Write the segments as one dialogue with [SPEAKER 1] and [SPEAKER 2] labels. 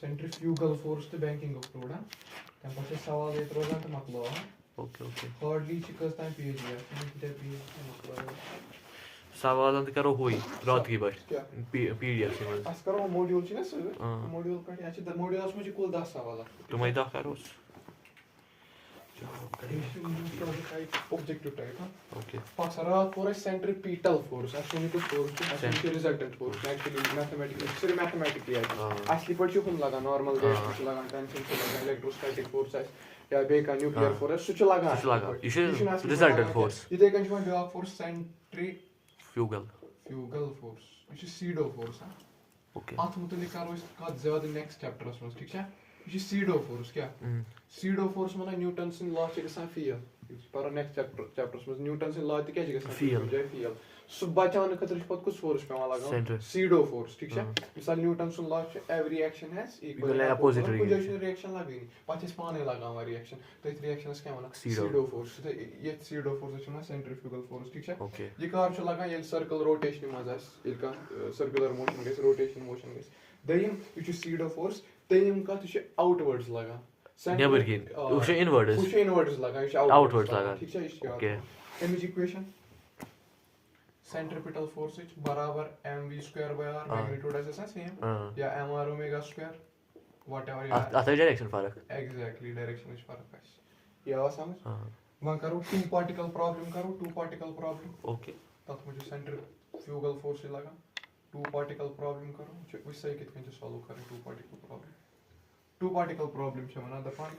[SPEAKER 1] Centrifugal force तो banking प्रूड हां तम पर सवाल ये रोजान तो मकलो
[SPEAKER 2] ओके ओके
[SPEAKER 1] हार्डली कस टाइम पेज या मकलो
[SPEAKER 2] सवाल तो करो हुई रात की बात
[SPEAKER 1] क्या
[SPEAKER 2] पीडीएफ से मज
[SPEAKER 1] अस करो मॉड्यूल छी ना सर मॉड्यूल पर या छ मॉड्यूल में कुल 10 सवाल
[SPEAKER 2] तुम आई दा करो
[SPEAKER 1] ऑब्जेक्टिव टाइप हां
[SPEAKER 2] ओके
[SPEAKER 1] पासरा फॉर सेंट्रीपिटल फोर्स असुनिक फोर्स असुनिक रिजल्टेंट फोर्स एक्चुअली मैथमेटिकली असली पर हम लगा नॉर्मल रेट लगा टेंशन लगा इलेक्ट्रोस्टैटिक फोर्स या बे का न्यूक्लियर फोर्स सुच लगा
[SPEAKER 2] ये रिजल्टेंट फोर्स
[SPEAKER 1] इधे कन छ ब्याक फोर्स
[SPEAKER 2] फ्यूगल
[SPEAKER 1] फोर्स ये सीडो फोर्स हां
[SPEAKER 2] ओके
[SPEAKER 1] अत मुतलिक करो इस का ज्यादा नेक्स्ट चैप्टरस में ठीक है ये सीडो फोर्स क्या सीडो फोर्स माने न्यूटन सिन लॉ छ गसान फील पर नेक्स्ट चैप्टर्स में न्यूटन सिन लॉ त क्या छ गसान फील सो बचाने खतर पत कुछ फोर्स पेवा लगा सीडो फोर्स ठीक है मिसाल न्यूटन सिन लॉ छ every action has equal opposite reaction लगनी पत इस पाने लगा रिएक्शन तो इस रिएक्शंस क्या माना सीडो फोर्स तो ये सीडो फोर्स छ ना सेंट्रीफ्यूगल फोर्स ठीक है ये कार छ लगा ये सर्कल रोटेशन मज आस इलका सर्कुलर मोशन गस रोटेशन मोशन गस दयम ये छ सीडो फोर्स तयम का छ आउटवर्ड्स लगा
[SPEAKER 2] नेवर गिन उसे इनवर्ड्स
[SPEAKER 1] लगा ये
[SPEAKER 2] आउटवर्ड्स लगा
[SPEAKER 1] ठीक है इसके
[SPEAKER 2] okay
[SPEAKER 1] image equation centripetal force बराबर mv²/r मैग्नीट्यूड ऐसा सेम या mr ओमेगा स्क्वायर व्हाटएवर या
[SPEAKER 2] आता डायरेक्शन फर्क
[SPEAKER 1] एग्जैक्टली डायरेक्शन इज फर्क है ये आवा समझ वन करो टू पार्टिकल प्रॉब्लम
[SPEAKER 2] ओके
[SPEAKER 1] तत मुझे सेंट्रीफ्यूगल फोर्स लगा टू पार्टिकल प्रॉब्लम करो उससे कित कन सॉल्व करें टू पार्टिकल प्रॉब्लम छ वना दफान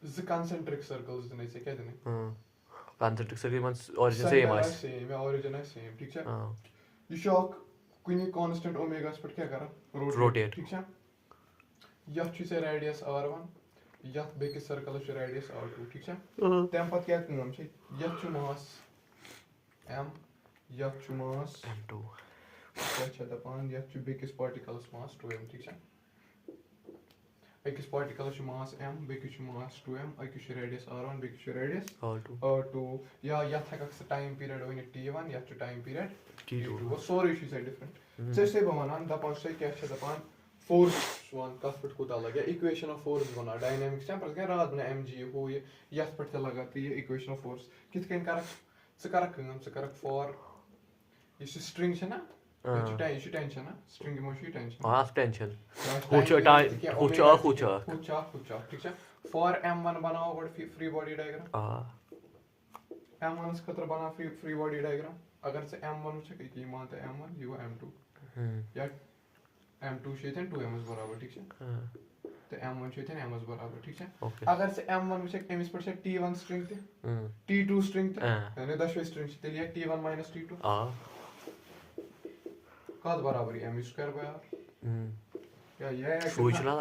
[SPEAKER 1] ज कंसेंट्रिक सर्कल्स दने से क्या दने
[SPEAKER 2] कंसेंट्रिक सर्कल मन ओरिजिन सेम आस
[SPEAKER 1] सेम या ओरिजिन सेम ठीक है ये शॉक कुनी कांस्टेंट ओमेगा पर क्या करा रोटेट ठीक है यह छ से रेडियस r1 यह बेक सर्कल छ रेडियस r2 ठीक है तम पत क्या काम छ यह छ मास m यह छ मास
[SPEAKER 2] m2
[SPEAKER 1] क्या छ दपान यह छ बेक पार्टिकल्स मास 2m ठीक है अकिस पार्टिकल छ मास m बेक छ मास 2m अकिस रेडियस r1 बेक छ रेडियस r2 या यथ हक टाइम पीरियड वन t1 यथ छ टाइम पीरियड t2 वो सोरे छ से डिफरेंट से बवनान दपान से क्या छ दपान फोर्स वन कस पर कोता लगे इक्वेशन ऑफ फोर्स बना डायनामिक्स चैप्टर क्या रात में mg हो ये यथ पर लगा तो ये इक्वेशन ऑफ फोर्स कित कन करक फॉर ये स्ट्रिंग छ ना ये टेंशन ना स्ट्रिंग मोशन टेंशन
[SPEAKER 2] हां टेंशन कुछ
[SPEAKER 1] ठीक है फॉर m1 बनाओ but free body diagram m1 खतर बना फ्री बॉडी डायग्राम अगर से m1 छ की मानते m1 ये m2 या m2 शेतन 2m बराबर ठीक है तो m1 शेतन m बराबर ठीक है अगर से m1 छ एमस पर से t1 स्ट्रिंग थे t2 स्ट्रिंग थे यानी 10 स्ट्रिंग थे लिए t1 - t2 कद बराबर mv²/r या ये
[SPEAKER 2] सोच ला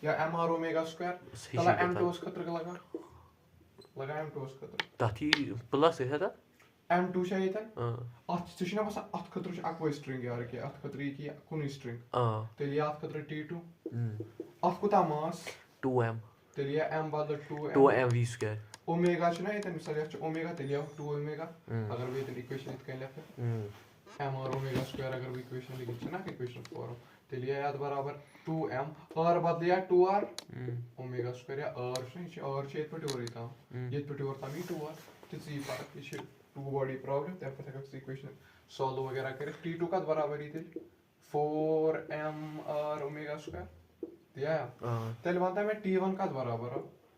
[SPEAKER 1] या mr ओमेगा स्क्वायर तला m2 उस खतर लगा m2 उस खतर
[SPEAKER 2] ताती प्लस है था
[SPEAKER 1] m2 शायद अत छ ना बस अत खतर छ अक्व स्ट्रिंग यार के अत खतर की कुन स्ट्रिंग तेलिए अत खतर t2 अत कोता मास
[SPEAKER 2] 2m
[SPEAKER 1] तेलिए m बदल
[SPEAKER 2] 2mv²
[SPEAKER 1] ओमेगा छ ना ये मिसाल छ ओमेगा तेलिए 2 ओमेगा अगर वे इक्वेशन इत कह लेते mr ओमेगा स्क्वायर अगर वो इक्वेशन लिखी छ ना इक्वेशन फॉर तेलिए याद बराबर 2m r बदलिया 2r ओमेगा स्क्वायर या r छ r छ इट पर था ये पर था मी 2r तिसी फर्क छ टू बॉडी प्रॉब्लम तब तक का इक्वेशन सॉल्व वगैरह करे t2 का बराबर ही थे 4mr ओमेगा स्क्वायर दिया तेल बनता है t1 का बराबर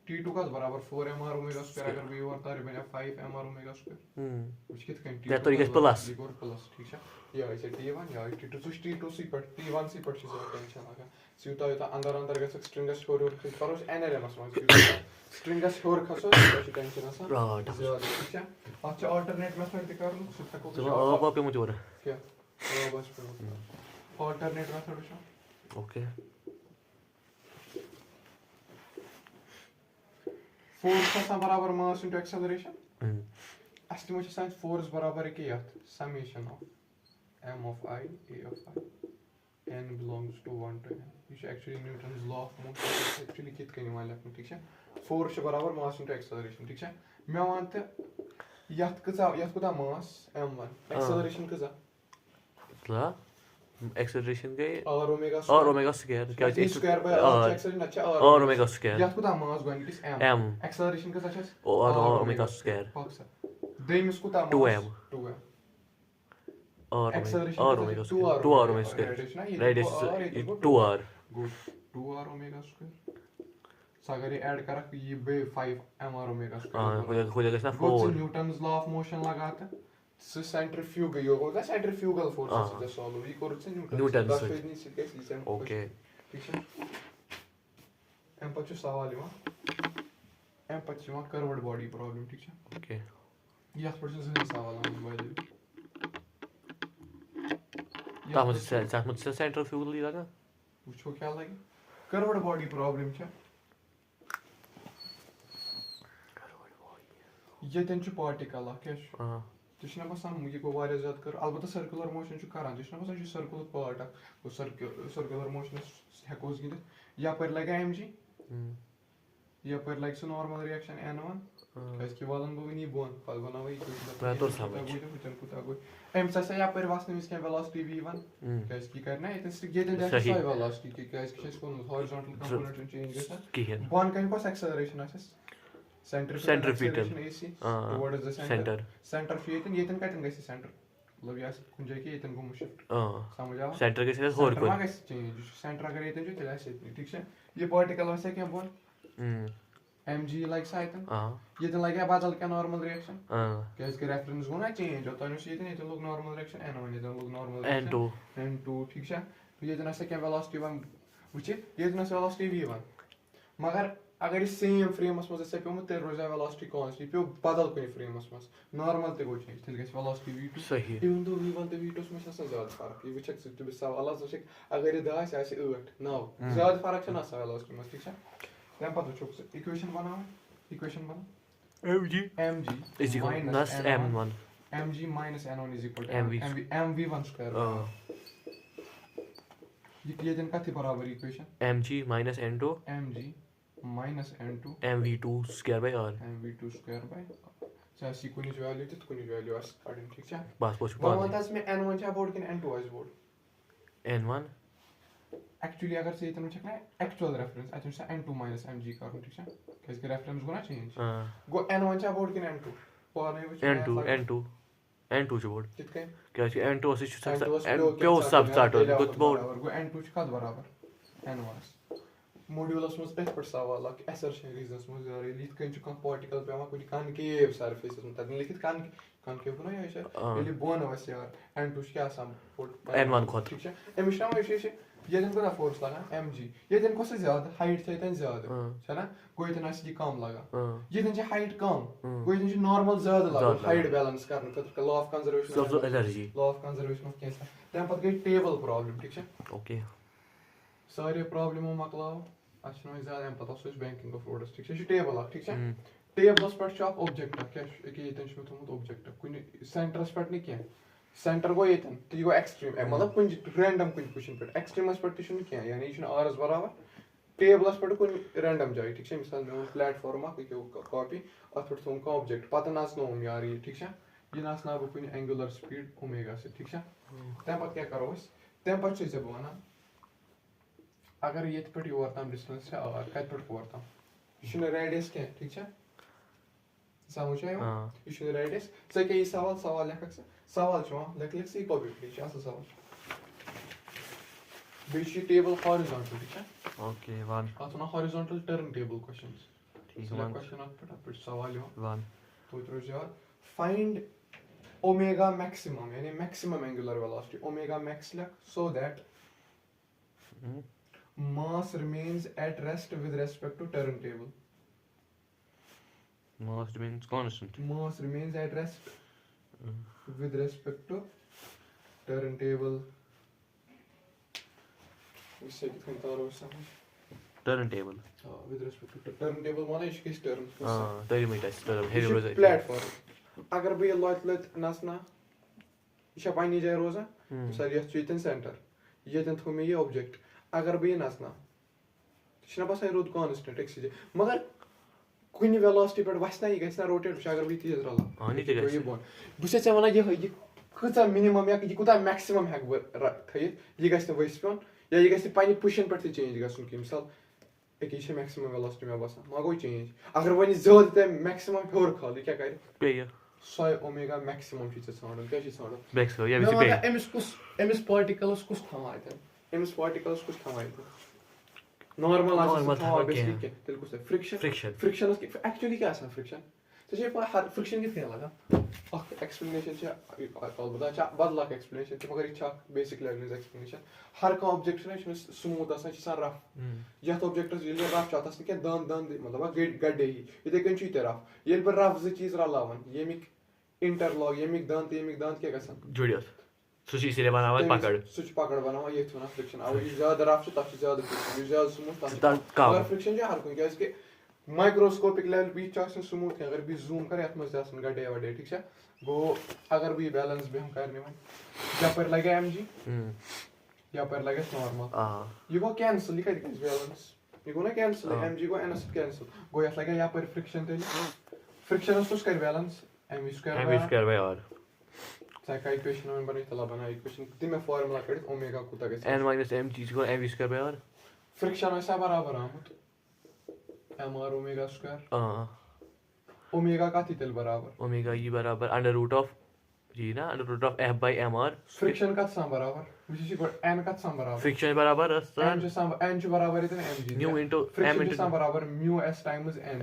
[SPEAKER 1] t2 का बराबर 4mr ओमेगा स्क्वायर अगर भी होता है बना 5mr ओमेगा स्क्वायर कुछ कित कन
[SPEAKER 2] या तो ये प्लस
[SPEAKER 1] ठीक है या इसे t1 या t2 सी पर t1 सी पर से टेंशन लगा सीता होता अंदर का स्ट्रिंग स्टोर और पर उस एनएलएमएस में स्ट्रिंग स्टोर खसो तो टेंशन आसा ठीक है अच्छा अल्टरनेट मेथड दिखा लो सुता को
[SPEAKER 2] अब पे मुझे हो रहा
[SPEAKER 1] क्या बस अल्टरनेट मेथड
[SPEAKER 2] ओके
[SPEAKER 1] फोर्स का बराबर mass into acceleration estimate science force बराबर है कि summation of m of I a of I n belongs to 1 to n which actually Newton's law of motion actually कित कनी मान लेते ठीक है फोर्स बराबर मास इनटू एक्सेलरेशन ठीक है मैं मानते यत कोता मास m1 एक्सेलरेशन कजा
[SPEAKER 2] ला Acceleration गए
[SPEAKER 1] R omega
[SPEAKER 2] R omega square क्या
[SPEAKER 1] V square by R
[SPEAKER 2] R
[SPEAKER 1] acceleration अच्छा
[SPEAKER 2] R omega square
[SPEAKER 1] यात कुता मास गोइंकिस M
[SPEAKER 2] M
[SPEAKER 1] acceleration का अच्छा
[SPEAKER 2] R omega square
[SPEAKER 1] paksa देमिस कुता मास
[SPEAKER 2] 2m
[SPEAKER 1] 2m
[SPEAKER 2] R
[SPEAKER 1] acceleration
[SPEAKER 2] R
[SPEAKER 1] का
[SPEAKER 2] omega
[SPEAKER 1] 2
[SPEAKER 2] square
[SPEAKER 1] R
[SPEAKER 2] 2 R omega square
[SPEAKER 1] radiation ये
[SPEAKER 2] radius
[SPEAKER 1] R ये
[SPEAKER 2] 2R
[SPEAKER 1] good 2 R omega square सागर ये ऐड करा ये बे 5 M R omega square
[SPEAKER 2] हो जाएगा ना
[SPEAKER 1] वो
[SPEAKER 2] 4
[SPEAKER 1] न्यूटन्स लॉ ऑफ मोशन लगाता सो सेंट्रीफ्यूगल होगा सेंट्रीफ्यूगल फोर्स से सॉल्व ये कोर्स न्यूटन दस पेज नहीं सीखे सीसे
[SPEAKER 2] ओके
[SPEAKER 1] ठीक है एम पछ सवाल यवा एम पछ यवा कर्व्ड बॉडी प्रॉब्लम ठीक है
[SPEAKER 2] ओके
[SPEAKER 1] यस पर से सवाल हम बाय
[SPEAKER 2] ताम मुझसे सेंट्रीफ्यूगल ही लगा
[SPEAKER 1] वुचो क्या लगे कर्व्ड बॉडी प्रॉब्लम छ ये तेंच पार्टिकल क्या
[SPEAKER 2] हां
[SPEAKER 1] तुझे बसान ये गो वारिया ज्यादा कर अलबत्ता सर्कुलर मोशन छु करान तुझे बसान सर्कुलर पार्ट वो सर्कुलर मोशन हेकोस गिंदित या पर लगा mg या पर like so normal reaction n1 कैसे वालन बो नी बोन पल बना वही
[SPEAKER 2] मैं तो समझ
[SPEAKER 1] कुता गो एम सा या पर वासने मिस के वेलोसिटी v1 कैसे की करना है इतने ये दिन दैट सही वेलोसिटी की कैसे किस को हॉरिजॉन्टल कंपोनेंट चेंज गसा
[SPEAKER 2] की है
[SPEAKER 1] बोन कहीं को एक्सेलरेशन आसस
[SPEAKER 2] Centripetal.
[SPEAKER 1] What is the
[SPEAKER 2] Center.
[SPEAKER 1] Center फीतन येतन कतन गसी सेंटर मतलब यास कुन जाय के येतन गो शिफ्ट समझ आवा
[SPEAKER 2] सेंटर के साथ और कोई
[SPEAKER 1] चेंज सेंटर अगर येतन जो तेला से ठीक है ये पार्टिकल वैसे क्या बोन mg लाइक साइतन येतन लाइक बादल का नॉर्मल रिएक्शन कैसे के रेफरेंस गो ना चेंज होता है येतन येतन लोग नॉर्मल रिएक्शन n1 येतन लोग नॉर्मल n2 ठीक है तो येतन ऐसे क्या वेलोसिटी 1 वुचे येतन ऐसे वेलोसिटी v1 मगर अगर इस सेम फ्रेमस मज से पे तेल रोजा वेलोसिटी कांस्टेंट पे बदल कोई फ्रेमस मज नॉर्मल ते गो चेंज तेल गस वेलोसिटी v2
[SPEAKER 2] सही
[SPEAKER 1] इवन दो v1 ते v2 में से ज्यादा फर्क ये विचक से तो सवाल आसे अगर ये 10 आसे 8 9 ज्यादा फर्क छ ना वेलोसिटी में ठीक है हम पता छोक से इक्वेशन बनाओ इक्वेशन बना mg
[SPEAKER 2] is equal plus m1
[SPEAKER 1] mg minus n1 is equal to mv1 square ये दिन का थी बराबर equation
[SPEAKER 2] mg minus n2
[SPEAKER 1] mg minus n2
[SPEAKER 2] mv2 square by r
[SPEAKER 1] mv2 square by चाहे सी कुछ वैल्यू तो कुछ वैल्यू आस काटन ठीक है
[SPEAKER 2] बस पूछ
[SPEAKER 1] वो मतलब में n1 चा बोर्ड के n2 आस बोर्ड
[SPEAKER 2] n1
[SPEAKER 1] एक्चुअली अगर से इतना चेक ना एक्चुअल रेफरेंस अच्छा से n2 minus mg करो ठीक है कैसे रेफरेंस को ना चेंज गो n1 चा बोर्ड के n2 पाने वो
[SPEAKER 2] n2 चा बोर्ड
[SPEAKER 1] कितके
[SPEAKER 2] क्या है n2 से पे सब स्टार्ट हो गुड बोर्ड
[SPEAKER 1] गो n2 चा बराबर n1 मॉड्यूलस में पे पर सवाल कि असर्शन रीजंस में जा रही लिख कहीं का पार्टिकल पे कुछ कनकेव सरफेस में तक लिखित कनकेव को ना ये ये बोन वैसे यार n2 क्या सम
[SPEAKER 2] n1 खोत
[SPEAKER 1] ठीक है एमिशन में ये दिन को फोर्स लगा mg ये दिन को से ज्यादा हाइट से इतना ज्यादा है ना कोई इतना से कम लगा ये दिन से हाइट कम कोई दिन से नॉर्मल ज्यादा लगा हाइट बैलेंस करने का law of conservation
[SPEAKER 2] of energy
[SPEAKER 1] law of conservation of कैसा तब पत गई टेबल प्रॉब्लम ठीक है
[SPEAKER 2] ओके
[SPEAKER 1] सारे प्रॉब्लम मकलाओ अच्छा ना ज्यादा हम पता सोच बैंकिंग ऑफ ऑर्डर्स ठीक है टेबल ठीक है टेबल्स पर छ ऑब्जेक्ट क्या एक ये तन थोमुत ऑब्जेक्ट कुन सेंटरस पर नहीं क्या सेंटर गो येतन ती गो एक्सट्रीम मतलब कुन रैंडम कुन पोजीशन पर एक्सट्रीमस पर ती छु क्या यानी छु आरएस बराबर टेबल्स पर कुन रैंडम जाय ठीक है मिसाल में प्लेटफॉर्म आ कोई कॉपी और फिर तुम का ऑब्जेक्ट पता नास नो यार ये ठीक है ये नास ना कुन एंगुलर स्पीड ओमेगा से ठीक है तब पर क्या करो इस तब पर से बोना अगर ये पे योर तम डिस्टेंस है और कत पे योर तम ये रेडियस क्या ठीक है समझ आयो ये रेडियस से के सवाल लेखक से सवाल छ लेख से कॉपी ठीक है सवाल बीच टेबल हॉरिजॉन्टल ठीक है
[SPEAKER 2] ओके वन
[SPEAKER 1] आतना हॉरिजॉन्टल टर्न टेबल क्वेश्चंस
[SPEAKER 2] ठीक है
[SPEAKER 1] क्वेश्चन पे सवाल यो
[SPEAKER 2] वन
[SPEAKER 1] तो जो फाइंड ओमेगा मैक्सिमम यानी maximum angular velocity omega max luck so that mass remains at rest with respect to turntable.
[SPEAKER 2] Mass remains constant.
[SPEAKER 1] Mass remains at rest with respect to turntable. इससे कितना तार हो सकता है?
[SPEAKER 2] Turntable.
[SPEAKER 1] हाँ, with respect to turntable माना इसके term.
[SPEAKER 2] हाँ, terminus term. Heavy rosa.
[SPEAKER 1] Platform. अगर भी लॉट नसना, इसे पानी जाए रोजा, सर ये चीतन सेंटर, ये तन थोड़े ये ऑब्जेक्ट. अगर बे नसना छना बस रोद कांस्टेंट एक्सीज मगर कुनी वेलोसिटी पर वसना ये गसना रोटेट अगर बे तेज रला
[SPEAKER 2] हां नी ते
[SPEAKER 1] ये बोन बुसे से वना ये کۭژاہ minimum یا یہِ کوٗتاہ maximum ہٮ۪کہٕ بہٕ تھٲیِتھ یہِ گژھِ نہٕ ؤسۍ پیوٚن یا یہِ گژھِ نہٕ پنٕنہِ پُشن پٮ۪ٹھ تہِ چینج گژھُن کینٛہہ مِثال أکیاہ یہِ چھِ maximum velocity مےٚ باسان ما گوٚو چینج اگر وۄنۍ یہِ زیادٕ تۄہہِ maximum ہیوٚر کھالو یہِ کیاہ کرِ سۄے اومیگا maximum چھُ ژےٚ ژھانڈُن کیاہ چھُ ژھانڈُن أمِس پارٹِکلس کُس تھاوان اَتٮ۪ن أمِس پارٹِکلس کُس تھاوان اَتٮ۪ن نارمل آسان کینٛہہ تیٚلہِ کُس فرکشن فرکشنس ایکچُؤلی کیاہ آسان فرکشن ژےٚ چھے پاے فرکشن کِتھ کٔنۍ لگان اکھ ایکسپلینیشن چھِ البتہ چھِ بدل اکھ ایکسپلینیشن تہِ مگر یہِ چھِ اکھ بیسِک لیولہِ ہٕنٛز ایکسپلینیشن ہر کانٛہہ اوبجیکٹ چھُنہ یہِ چھُنہٕ سموٗتھ آسان یہِ چھُ آسان رف یتھ اوبجیکٹس ییٚلہِ مےٚ رف چھُ اتھ آسان کینٛہہ دند دند مطلب گڈے ہی یِتھے کٔنۍ چھُ یہِ تہِ رف ییٚلہِ بہٕ رف زٕ چیٖز رلاون ییٚمِکۍ انٹرلاک ییٚمِکۍ دند تہٕ ییٚمِکۍ دند کیاہ گژھان
[SPEAKER 2] سُہ چھُ پکڑ بناوان ییٚتھۍ وَنان فرکشن اَوے یُس زیادٕ رف چھُ تتھ چھُ زیادٕ فرکشن یُس زیادٕ سموٗتھ تتھ چھُ مگر فرکشن چھُ ہر کُنہِ کیازِ کہِ مایکروسکوپِک لیول بیٚیہِ چھُ آسان سموٗتھ کینٛہہ اگر بہٕ یہِ زوٗم کرٕ یتھ منٛز تہِ آسان گڈے وڈے ٹھیٖک چھا گوٚو اگر بہٕ یہِ بیلنس بیٚہمہٕ کرنہِ وۄنۍ یپٲرۍ لگہِ ایم جی یپٲرۍ لگٮ۪س نارمل یہِ گوٚو کینسل یہِ کتہِ گژھِ بیلنس یہِ گوٚو نا کینسل ایم جی گوٚو اینس سۭتۍ کینسل گوٚو یتھ لگہِ یپٲرۍ فرکشن تیٚلہِ فرکشنس کُس کرِ بیلنس ایم وی سکویر ژٕ ہیٚککھا اِکویشن وۄنۍ بنٲیِتھ تلا بناو اِکویشن دِ مےٚ فارمولا کٔڑِتھ اومیگا کوٗتاہ گژھِ فرکشن آسیا برابر آمُت M r omega square omega کتھ یی تیٚلہِ برابر فرکشن کتھ سان برابر وٕچھ یہِ گۄڈٕ این کتھ سان برابر این چھُ برابر ییٚتٮ۪ن ایم جی فرکشن چھُ آسان برابر میوٗ ایس ٹایمٕز این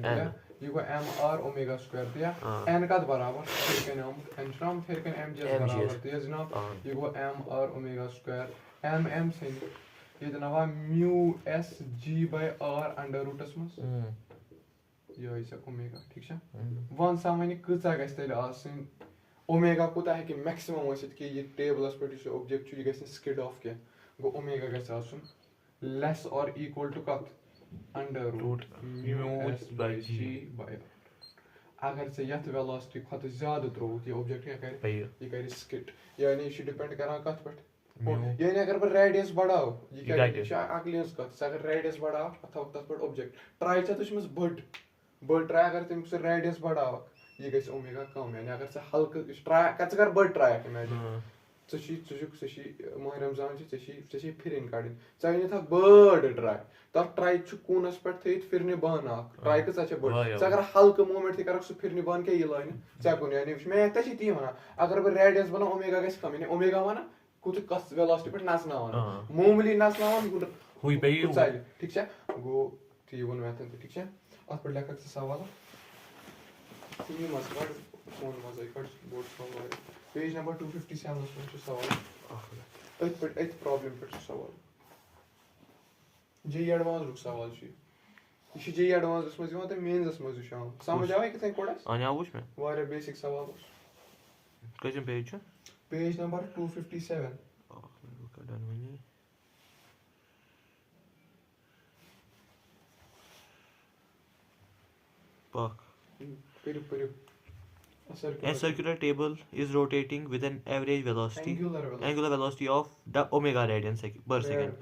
[SPEAKER 2] یہِ گوٚو m r omega square تِیا N کتھ برابر ہیٚرِ کَنۍ آمُت این چھُنہ آمُت ہیٚرِ کَنۍ ایم جی یس برابر تی حظ جناب یہِ گوٚو m r omega square m m ژھٕنہِ ییٚتٮ۪ن آوا mu s g by r under roots منٛز یِہوے ژےٚ اومیگا ٹھیٖک چھا وَن سا وۄنۍ کۭژاہ گژھِ تیٚلہِ آسٕنۍ اومیگا کوٗتاہ ہیٚکہِ میکسِمم ٲسِتھ کہِ یہِ ٹیبلس پٮ۪ٹھ یُس یہِ اوبجیکٹ چھُ یہِ گژھِ نہٕ سکِڈ آف کینٛہہ گوٚو اومیگا گژھِ آسُن لیس اور ایٖکول ٹُو کتھ under root mu s by g by r اگر ژےٚ یتھ ویلاسٹی کھۄتہٕ زیادٕ ترٛووُتھ یہِ اوبجیکٹ کیاہ کرِ یہِ کرِ سکِٹ یعنی یہِ چھُ ڈِپینڈ کران کتھ پٮ۪ٹھ یعنی اگر بہٕ ریڈیس بڑاو یہِ کیاہ یہِ چھِ عقلہِ ہٕنٛز کتھ ژٕ اگر ریڈیس بڑاوکھ پتہٕ تھاوکھ تتھ پٮ۪ٹھ اوبجیکٹ ٹراے ژےٚ وٕچھمٕژ بٔڑ ٹراے اگر تٔمِس ژٕ ریڈیس بڑاوکھ یہِ گژھِ اومیگا کم یعنی اگر ژٕ ہلکہٕ ٹراے ژٕ کر بٔڑ ٹراے اکھ اِمیجِن ژٕ چھی ماہِ رمضان چھِ ژےٚ چھی پھِرِنۍ کڑٕنۍ ژٕ أنِتھ اکھ بٔڑ ٹراے تتھ ٹراے چھُ کوٗنس پٮ۪ٹھ تھٲیِتھ پھِرنہِ بانہٕ اکھ ٹراے کۭژاہ چھےٚ بٔڑ ژٕ اگر ہلکہٕ موٗمینٹ تہِ کرکھ سُہ پھِرنہِ بانہٕ کیاہ یہِ لٲنہِ ژےٚ کُن یعنی وٕچھ مےٚ ژےٚ چھی تی وَنان اگر بہٕ ریڈیس بناو اومیگا گژھِ کم یعنی اومیگا وَنان کوٗتاہ کتھ ویلاسٹی پٮ۪ٹھ نژناوان موموٗلی نژناوان ژَلہِ ٹھیٖک چھا گوٚو تی ووٚن مےٚ اتٮ۪ن تہِ ٹھیٖک چھا اتھ پٮ۪ٹھ لیکھکھ ژٕ سوال یہِ منٛز کڑ فونہٕ منٛزٕے کڑ بوٚڑ سوال پیج نمبر 257 منٛز چھُ سوال أتھۍ پٮ۪ٹھ أتھۍ پرابلم پٮ۪ٹھ چھُ سوال جے ای ایڈوانسُک سوال چھُ یہِ چھُ جے ای ایڈوانسَس منٛز یِوان تہٕ مینزَس منٛز یہِ چھُ آمُت سمجھ آوے کِتھ کٔنۍ کوٚڑ اَسہِ واریاہ بیسِک سوال اوس page number 257 پٔرِو A circular table is rotating with an average velocity, angular velocity of the omega radians per second.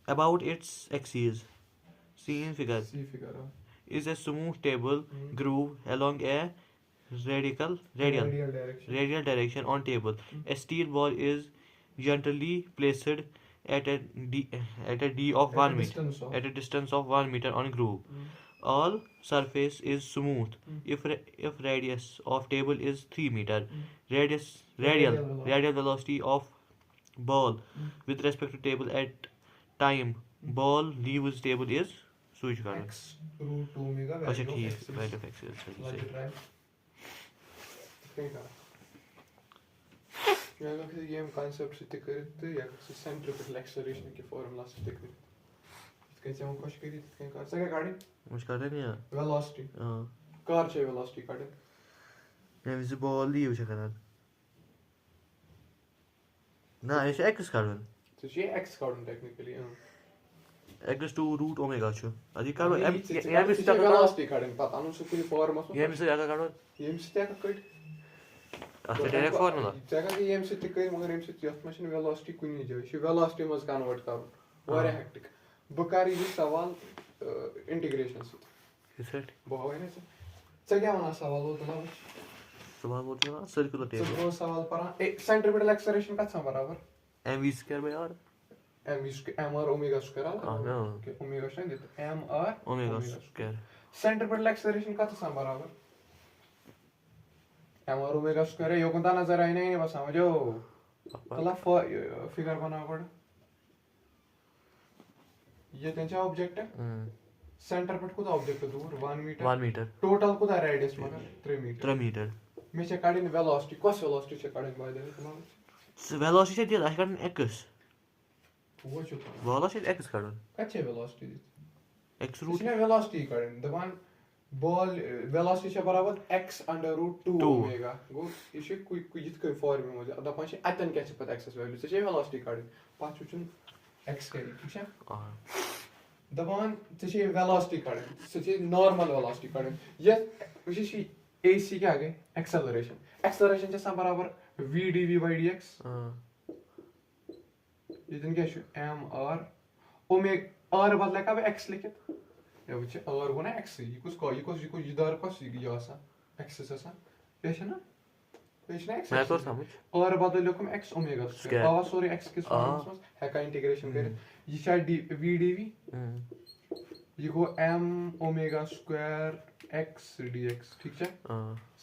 [SPEAKER 2] About its axis, seen figure, is a smooth table groove along a radial direction on table. A steel ball is gently placed at a d of 1 meter, at a distance of 1 meter on groove. All surface is smooth. If radius of table is 3 meter, radial velocity of ball with respect to table at time ball leaves table is switch करना.
[SPEAKER 1] x root omega
[SPEAKER 2] अच्छा ठीक value of x is सही.
[SPEAKER 1] मैं अगर ये concept से तक करते या centrifugal acceleration के formula से तक करते कैसे हम कुछ करी तक कर सके गाड़ी
[SPEAKER 2] मुझ कर नहीं है
[SPEAKER 1] velocity
[SPEAKER 2] हाँ
[SPEAKER 1] कार चाहिए velocity काटे
[SPEAKER 2] मैं विज़ ball लीव चकना ना ऐसे x काटूँ
[SPEAKER 1] तो ये x काटूँ technically
[SPEAKER 2] x to root omega छो अधिक काटूँ
[SPEAKER 1] ये भी सिर्फ velocity काटें पता नहीं उसको पूरी formula
[SPEAKER 2] ये भी सिर्फ काटूँ
[SPEAKER 1] ये भी सिर्फ कट
[SPEAKER 2] अच्छा direct formula
[SPEAKER 1] जगह कि ये भी सिर्फ कट मगर ये भी सिर्फ यात मशीन velocity कुछ नहीं जाए ये velocity मज़ convert करूँ वारे hectic बकारी ये सवाल इंटीग्रेशन से
[SPEAKER 2] किसट
[SPEAKER 1] बहुत है ना सर क्या वाला सवाल हो तो ना
[SPEAKER 2] सवाल बोलते हैं सर्कुलर टेबल
[SPEAKER 1] वो सवाल पर सेंट्रीपिटल एक्सेलरेशन का बराबर
[SPEAKER 2] mv²
[SPEAKER 1] m r omega square
[SPEAKER 2] हाँ
[SPEAKER 1] ओके ओमेगा स्क्वायर देते m r
[SPEAKER 2] omega square
[SPEAKER 1] centripetal acceleration का बराबर m r ओमेगा स्क्वायर है यो कुंता नजर आई नहीं बस समझो कला फिगर बना पड़ ये तेंचा ऑब्जेक्ट है सेंटर पे कुदा ऑब्जेक्ट दूर 1 मीटर टोटल कुदा रेडियस मगर 3 मीटर मे छे काडिन वेलोसिटी कस वेलोसिटी छे काडिन बाय द वे
[SPEAKER 2] वेलोसिटी छे दिल आशकन x
[SPEAKER 1] वो छ
[SPEAKER 2] वेलोसिटी x काडन
[SPEAKER 1] कछे वेलोसिटी
[SPEAKER 2] x रूट
[SPEAKER 1] इसने वेलोसिटी काडिन दबान बॉल वेलोसिटी छे बराबर x √2 ओमेगा गो इशे कोई जित कोई फॉर्म में मजा दपान छे अतन क्या छे पता एक्सेस वैल्यू छे वेलोसिटी काडिन पाछ छुन x के ठीक छे दबान छे वेलोसिटी काडिन छे नॉर्मल वेलोसिटी काडिन ये विशेष ac क्या गए एक्सेलरेशन छे सम बराबर v dv/dx ये दिन क्या छे m r ओमेगा r बदले का x लिखित ये वच r वो ना x ये कुछ इधर को ये आसा x से सा ये छे ना x
[SPEAKER 2] मैं तो समझ
[SPEAKER 1] r बदले को x omega square power sorry x के फॉर्म में हैका इंटीग्रेशन कर ये शायद v dv ये को m omega square x dx ठीक है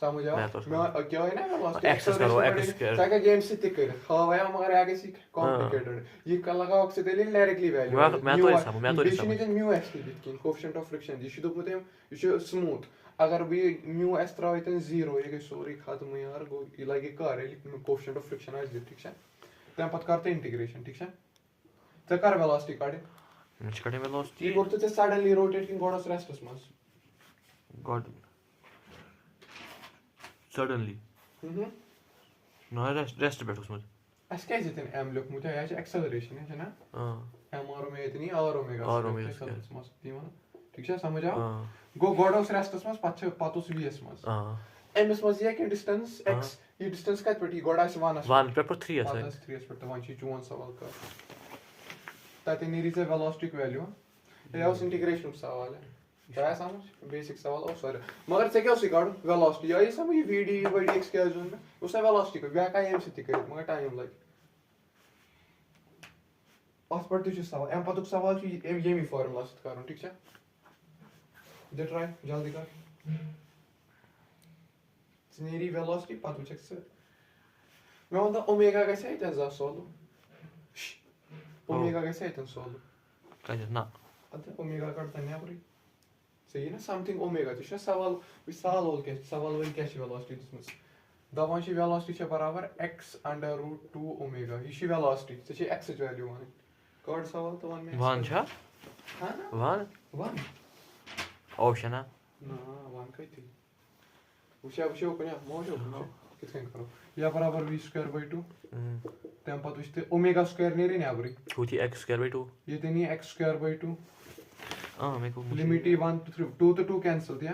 [SPEAKER 1] समझ आओ मैं क्या है ना वेलोसिटी
[SPEAKER 2] एक्सेस करो x स्क्वायर
[SPEAKER 1] ताकि गेम से टिक कर हां है मगर आगे सीख कॉम्प्लिकेटेड ये कल लगाओ से दे डायरेक्टली वैल्यू
[SPEAKER 2] मैं तो समझ मैं तो
[SPEAKER 1] समझ म्यू x की कोएफिशिएंट ऑफ फ्रिक्शन ये शुद्ध मुते ये स्मूथ अगर भी म्यू s त्राइतन 0 ये सॉरी खत्म यार गो ये लगे कर कोएफिशिएंट ऑफ फ्रिक्शन आज ठीक है तम पत करते इंटीग्रेशन ठीक है त कर वेलोसिटी काडे
[SPEAKER 2] मैं काडे वेलोसिटी
[SPEAKER 1] ये करते सडनली रोटेट किंग गॉड ऑफ रेस्टस मस
[SPEAKER 2] गॉड सडनली नो रेस्ट पे उसमें
[SPEAKER 1] अस क्या जितने m लोग मुझे यार एक्सेलरेशन है ना हां m r में इतनी r ओमेगा ठीक है समझ आओ गो गॉड ऑफ रेस्टस मस पातुस vs मस m इस मस ये के डिस्टेंस x ये डिस्टेंस का पेटी गॉड आस
[SPEAKER 2] 1 पेपर 3 है
[SPEAKER 1] 3 पे तो 1 ची 1 सवाल का ताते नीरी से वेलोसिटी वैल्यू ये उस इंटीग्रेशन सवाल है क्या समझ बेसिक सवाल और सॉरी मगर से क्या सिखाड़ वेलोसिटी ये समझ v dv/dx क्या जोन में उससे वेलोसिटी को क्या का m से टिक मगर टाइम लगे और पर तुझे सवाल m पतुक सवाल की ये मी फार्मूला से करूं ठीक है दे ट्राई जल्दी कर नीरी वेलोसिटी पतुक चेक से मैं onda ओमेगा कैसे है जा सोलो ओमेगा कैसे है सोलो
[SPEAKER 2] कैसे ना
[SPEAKER 1] अरे ओमेगा करता नहीं अपनी सही ना समथिंग ओमेगा तो सवाल विशाल होल के सवाल वही क्या वेलोसिटी दिसमस दवान छी वेलोसिटी छ बराबर x √2 ओमेगा ये छी वेलोसिटी छ x वैल्यू वन कॉर्ड सवाल तो वन में
[SPEAKER 2] वन छ
[SPEAKER 1] हां वन
[SPEAKER 2] ऑप्शन है
[SPEAKER 1] ना वन कई थी उसे कोन्या मोजो कितने करो या बराबर v²/2 तम पत उस्ते ओमेगा स्क्वायर नेरे ने आबरी
[SPEAKER 2] होती x²/2
[SPEAKER 1] ये तनी x²/2
[SPEAKER 2] मेरे को
[SPEAKER 1] लिमिट 1 to 3 2 to 2 कैंसिल दिया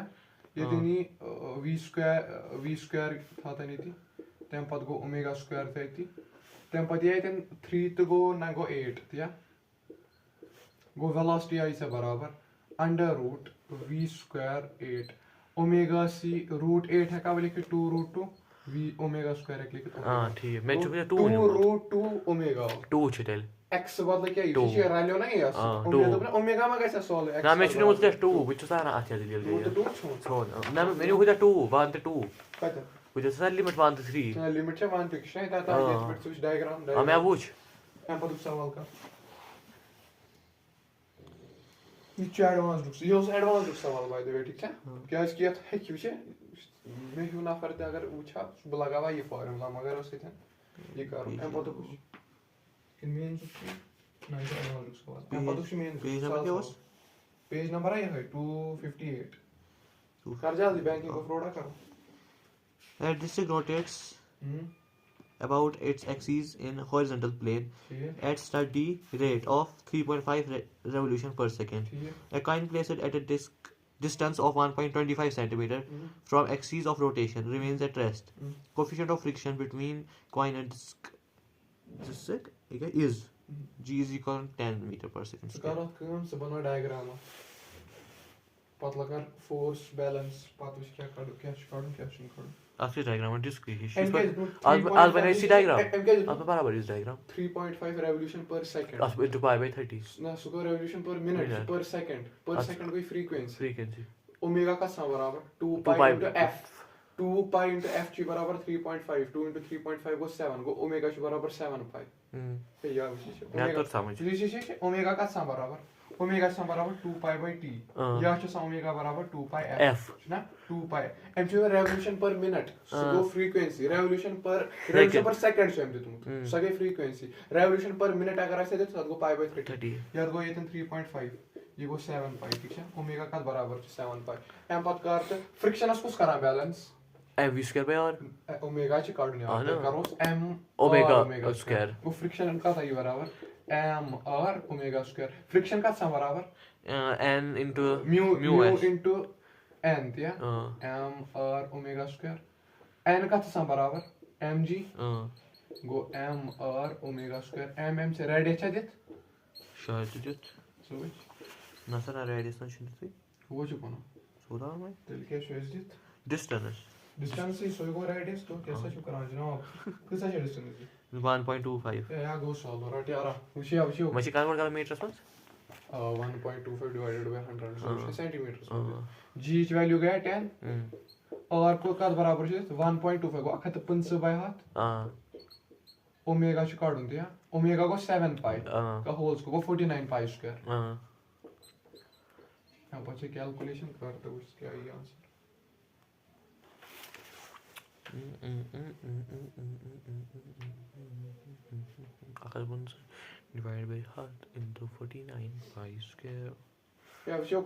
[SPEAKER 1] ये तनी v² था तनी थी तम पत गो ओमेगा स्क्वायर थी तम पत ये तन 3 तो गो ना गो 8 दिया गो वेलोसिटी आई से बराबर √v² 8 ओमेगा c √8 है का लिख 2√2 v ओमेगा स्क्वायर है लिख
[SPEAKER 2] हां ठीक है मैं चुप
[SPEAKER 1] 2√2 ओमेगा
[SPEAKER 2] 2 छटेल
[SPEAKER 1] x बदल क्या ये रैलियो नहीं है ओमेगा में कैसे सॉल्व है
[SPEAKER 2] ना मैं चुने मुझे 2 which is ना अच्छा दिल
[SPEAKER 1] वो तो 2
[SPEAKER 2] छो ना मैंने हुआ 2 1 to 2
[SPEAKER 1] पता
[SPEAKER 2] which is limit 1 to 3
[SPEAKER 1] limit है 1 फिक्स है था ये स्विच डायग्राम
[SPEAKER 2] हां मैं पूछ
[SPEAKER 1] मैं पता सवाल का ये एडवांस रुक्स ये एडवांस रुक्स सवाल बाय द वे ठीक है क्या इसकी है कि विषय मैं क्यों ना करते अगर पूछा लगावा ये फार्मूला मगर उससे ये करो मैं पता कुछ इन मेन ना ये एडवांस रुक्स सवाल मैं पता कुछ मेन
[SPEAKER 2] पेज नंबर क्या was
[SPEAKER 1] पेज नंबर है 258 कर जल्दी बैंकिंग को फ्रॉड करो
[SPEAKER 2] that disk rotates about its axis in horizontal plane at steady rate of 3.5 revolution per second. A coin placed at a distance of 1.25 centimeter from axis of rotation remains at rest. Coefficient of friction between coin and disk is g is equal to 10 meter per second.
[SPEAKER 1] करो काम से बना diagram पता लगा force balance पता उस क्या करो क्या करो
[SPEAKER 3] Ask diagram डिस्क की
[SPEAKER 1] M क्या है?
[SPEAKER 3] आज बने इसी diagram
[SPEAKER 1] M क्या है?
[SPEAKER 3] आप बराबर इस diagram
[SPEAKER 1] 3.5 revolution per second.
[SPEAKER 3] आप into pi by 30
[SPEAKER 1] ना सुको revolution per minute
[SPEAKER 3] Minute.
[SPEAKER 1] per second कोई frequency.
[SPEAKER 3] frequency
[SPEAKER 1] ओमेगा का सम बराबर 2
[SPEAKER 3] 2
[SPEAKER 1] pi
[SPEAKER 3] pi
[SPEAKER 1] into f 2 pi into f ची बराबर 3.5 2 into 3.5 गो 7 गो ओमेगा ची बराबर 7 pi हे या
[SPEAKER 3] मैं तो समझ
[SPEAKER 1] विशेष ओमेगा का सम बराबर ओमेगा सम बराबर 2 pi by t या च सम ओमेगा बराबर 2 pi f ना 2 pi m ची revolution per minute गो frequency revolution per second च हम तुम सगे frequency revolution per minute अगर ऐसे दे तो गो pi by 30 यार गो ये 3.5 ये गो 7 pi ठीक है ओमेगा का बराबर 7 pi एम पत करते फ्रिक्शन अस कुछ करा balance
[SPEAKER 3] v square by r
[SPEAKER 1] omega च काढून या करो m
[SPEAKER 3] ओमेगा स्क्वायर
[SPEAKER 1] वो फ्रिक्शन का था ये बराबर m r omega square friction का सम बराबर
[SPEAKER 3] n into
[SPEAKER 1] mu into n या m r omega square n का सम बराबर mg गो m r omega square m से रेडियस देत
[SPEAKER 3] शायद दित
[SPEAKER 1] सो
[SPEAKER 3] ना सर रेडियस ना छुंती
[SPEAKER 1] वो जो कोना
[SPEAKER 3] सोदा में
[SPEAKER 1] तेल के शेज दित
[SPEAKER 3] डिस्टेंस
[SPEAKER 1] से सोई गो रेडियस तो कैसा छु करा जनाब कैसा छ डिस्टेंस
[SPEAKER 3] 1.25
[SPEAKER 1] या गो सॉल्व राइट यार उशी
[SPEAKER 3] मशी कन्वर्ट कर मीटर्स में
[SPEAKER 1] 1.25 divided by 100 so centimeters g की वैल्यू गया 10 और को का बराबर छ 1.25 गो अखत 5 by हाथ ओमेगा छु काढून दिया ओमेगा को 7 pi का होल्स को 49 pi स्क्वायर अब अच्छे कैलकुलेशन करते हैं उसके I answer
[SPEAKER 3] divided by half into 49 pi square
[SPEAKER 1] या विषय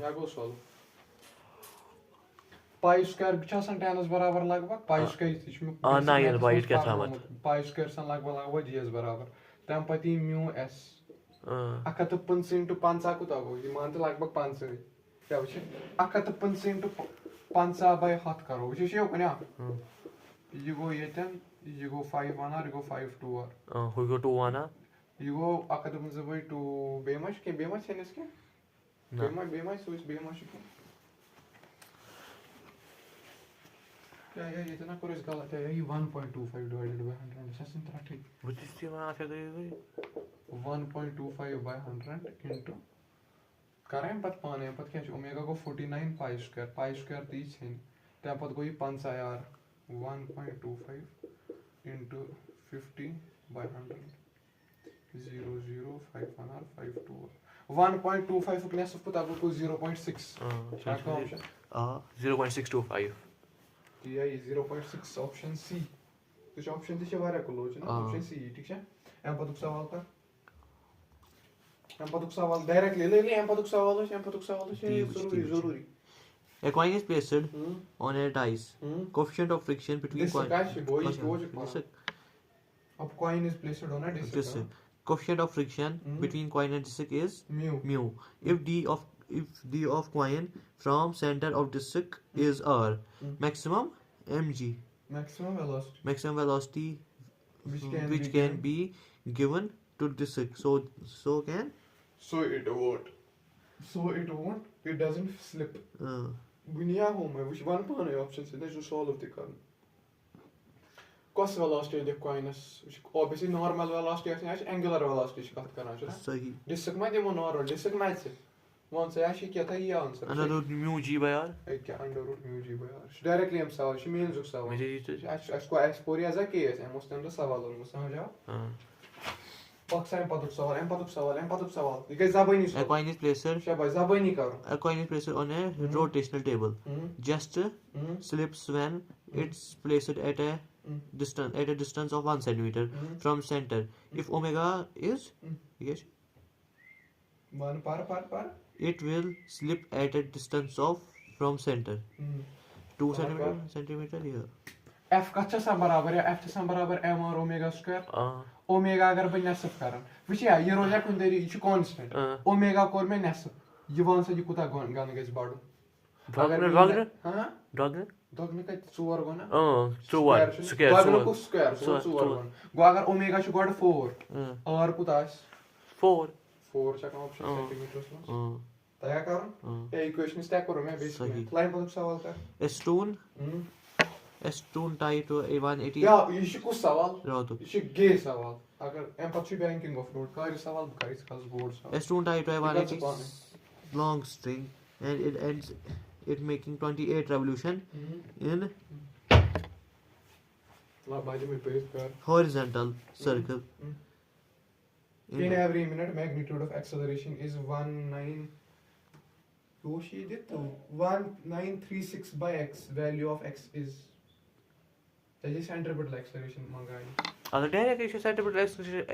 [SPEAKER 1] या गो सॉल्व पाई स्क्वायर छ आसान tan बराबर लगभग पाई स्क्वायर छ में
[SPEAKER 3] ना यार बाइट क्या था मत
[SPEAKER 1] पाई स्क्वायर सन लगभग gs बराबर तम पति म्यू s अखत 5 into 5 कुता गो ये मानते लगभग 5 क्या विषय अखत 5 into 5 by हाथ करो विषय यो कन्या ये गो ये 5 1 और ये गो 5 2 और
[SPEAKER 3] हो गो 2 1
[SPEAKER 1] ये गो अखत 5 by 2 बेमच है इसके बेमच सो इस बेमच के क्या ये इतना करो इसका क्या ये 1.25 divided by 100 सचिन तरह ठीक
[SPEAKER 3] बुझिस के बना के गई
[SPEAKER 1] 1.25 by 100 into करें पत पाने पत क्या ओमेगा को 49 pi स्क्वायर 30 है तब पत कोई 5 यार 1.25 into 50 by 100 0.05 और 52 1.25 क्लास ऑफ पता को 0.6
[SPEAKER 3] 0.625
[SPEAKER 1] या 0.6 ऑप्शन सी तो ऑप्शन दी वाला को लोच ना ऑप्शन सी ठीक है एम पतुक सवाल डायरेक्टली ले एम पतुक सवाल है जरूरी
[SPEAKER 3] A coin is placed on a dice. Coefficient of friction between coin.
[SPEAKER 1] अब coin is placed on a disc.
[SPEAKER 3] Coefficient of friction between coin and disc is mu. If d of coin from center of disc is r, maximum mg. Maximum velocity which can be given to disc. So
[SPEAKER 1] it won't. It doesn't slip. बुनिया हो मैं which one पाने option से जो solve दे कर cos velocity दे कॉइनस obviously normal velocity है angular velocity की बात करना है
[SPEAKER 3] सही
[SPEAKER 1] डिस्क में दे मोनोर डिस्क में से वन से आशी क्या था ये answer
[SPEAKER 3] under root mu g by r
[SPEAKER 1] क्या under root mu g by r directly हम सवाल शी मीन जो सवाल
[SPEAKER 3] मुझे
[SPEAKER 1] इसको एक्सपोरिया जा के है मुस्तंद सवाल और समझा हां बॉक्स एम पदुक सवाल ये कैसे जाबई नहीं
[SPEAKER 3] A coin is placed
[SPEAKER 1] शाबाश जाबई नहीं करो
[SPEAKER 3] A coin is placed on a rotational table. Just slips when it's placed at a distance of 1 centimeter from center. If omega is yes,
[SPEAKER 1] one par
[SPEAKER 3] it will slip at a distance of from center 2 centimeter here.
[SPEAKER 1] f का अच्छा बराबर है f से बराबर m और omega square omega अगर बन नसफ करन विषय ये रोज है कुंदरी ये कांस्टेंट ओमेगा कोर में नसफ ये वन से ये कुता गन गस बाडू
[SPEAKER 3] डॉगनर
[SPEAKER 1] हां डॉगनर का 4 गना
[SPEAKER 3] 4 स्क्वायर
[SPEAKER 1] डॉगनर को स्क्वायर 4 गन गो अगर ओमेगा छ गड 4 और कुतास 4 चका ऑप्शन सेंटीमीटर्स में तया कर ए इक्वेशन स्टैक करो मैं बेसिकली लाइन पर सवाल कर
[SPEAKER 3] a stone a stone tied to a 180.
[SPEAKER 1] या ये छ कुछ सवाल
[SPEAKER 3] Rautu.
[SPEAKER 1] ये छ गे सवाल अगर एम पछ बैंकिंग ऑफ रोड कर सवाल कर खास बोर्ड सवाल
[SPEAKER 3] A stone tied to a
[SPEAKER 1] You got
[SPEAKER 3] 180
[SPEAKER 1] the
[SPEAKER 3] long string, and it ends it making 28 revolution in
[SPEAKER 1] ला बाजू में पेस्ट कर
[SPEAKER 3] horizontal circle.
[SPEAKER 1] in every minute magnitude of acceleration is 19 तो she did 1936 by x value of x is जैसे centripetal acceleration मंगाई
[SPEAKER 3] Also direct is centripetal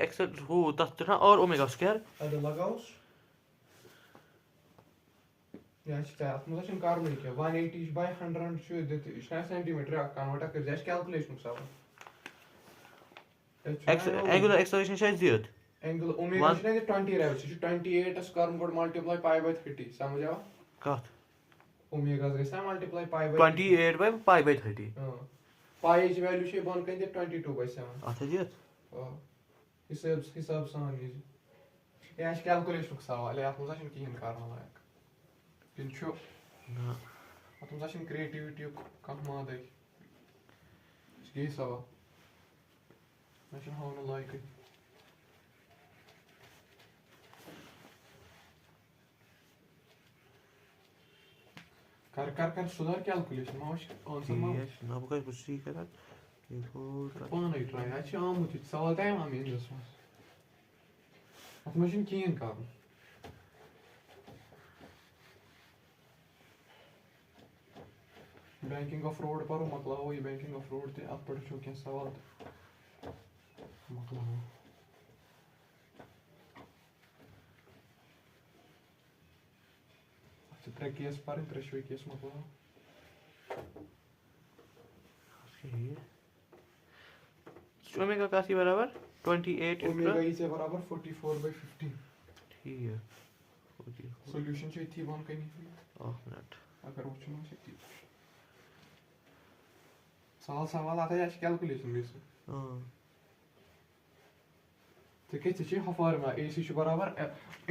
[SPEAKER 3] accel हो तथ और omega square
[SPEAKER 1] other लगाओस या क्या मतलब हम कार्बन के 180 by 100 छ देते इतना सेंटीमीटर कन्वर्ट कर जाए कैलकुलेशन सब
[SPEAKER 3] angular acceleration शायद दियत
[SPEAKER 1] एंगल ओमेगा छ 20 रेव 28 अस कर्म कोड मल्टीप्लाई पाई बाय 30 समझ आओ
[SPEAKER 3] कत
[SPEAKER 1] ओमेगा गसा multiply pi by
[SPEAKER 3] 28 by pi by 30
[SPEAKER 1] हां पाई इज वैल्यू छ बन कह 22 by 7
[SPEAKER 3] आता दियत
[SPEAKER 1] हिसाब सान ये ये आज कैलकुलेशन सवाल है आप मुझे किन करना लायक किन छो
[SPEAKER 3] ना
[SPEAKER 1] आप मुझे क्रिएटिविटी कम मादे ये सवाल मैं हावन लायक कर सुधार कैलकुलेशन माश आंसर मा
[SPEAKER 3] yes ना बका कुछ सी कर ये हो
[SPEAKER 1] पाने ट्राई आज आमुत सवाल टाइम हम इन दस आप मुझे किन कर बैंकिंग ऑफ रोड पर मकलाओ ये बैंकिंग ऑफ रोड ते आप पढ़ चुके हैं सवाल मकलाओ अच्छा केस पर त्रेशवे केस मकलाओ
[SPEAKER 3] ओमेगा का सी बराबर 28
[SPEAKER 1] ओमेगा इज बराबर 44 by 15
[SPEAKER 3] ठीक है
[SPEAKER 1] सॉल्यूशन चाहिए थी वन कहीं
[SPEAKER 3] मिनट
[SPEAKER 1] अगर वो चुनो सकती सवाल आता है कैलकुलेशन में से
[SPEAKER 3] हां
[SPEAKER 1] तो कैसे छ हफार में AC छ बराबर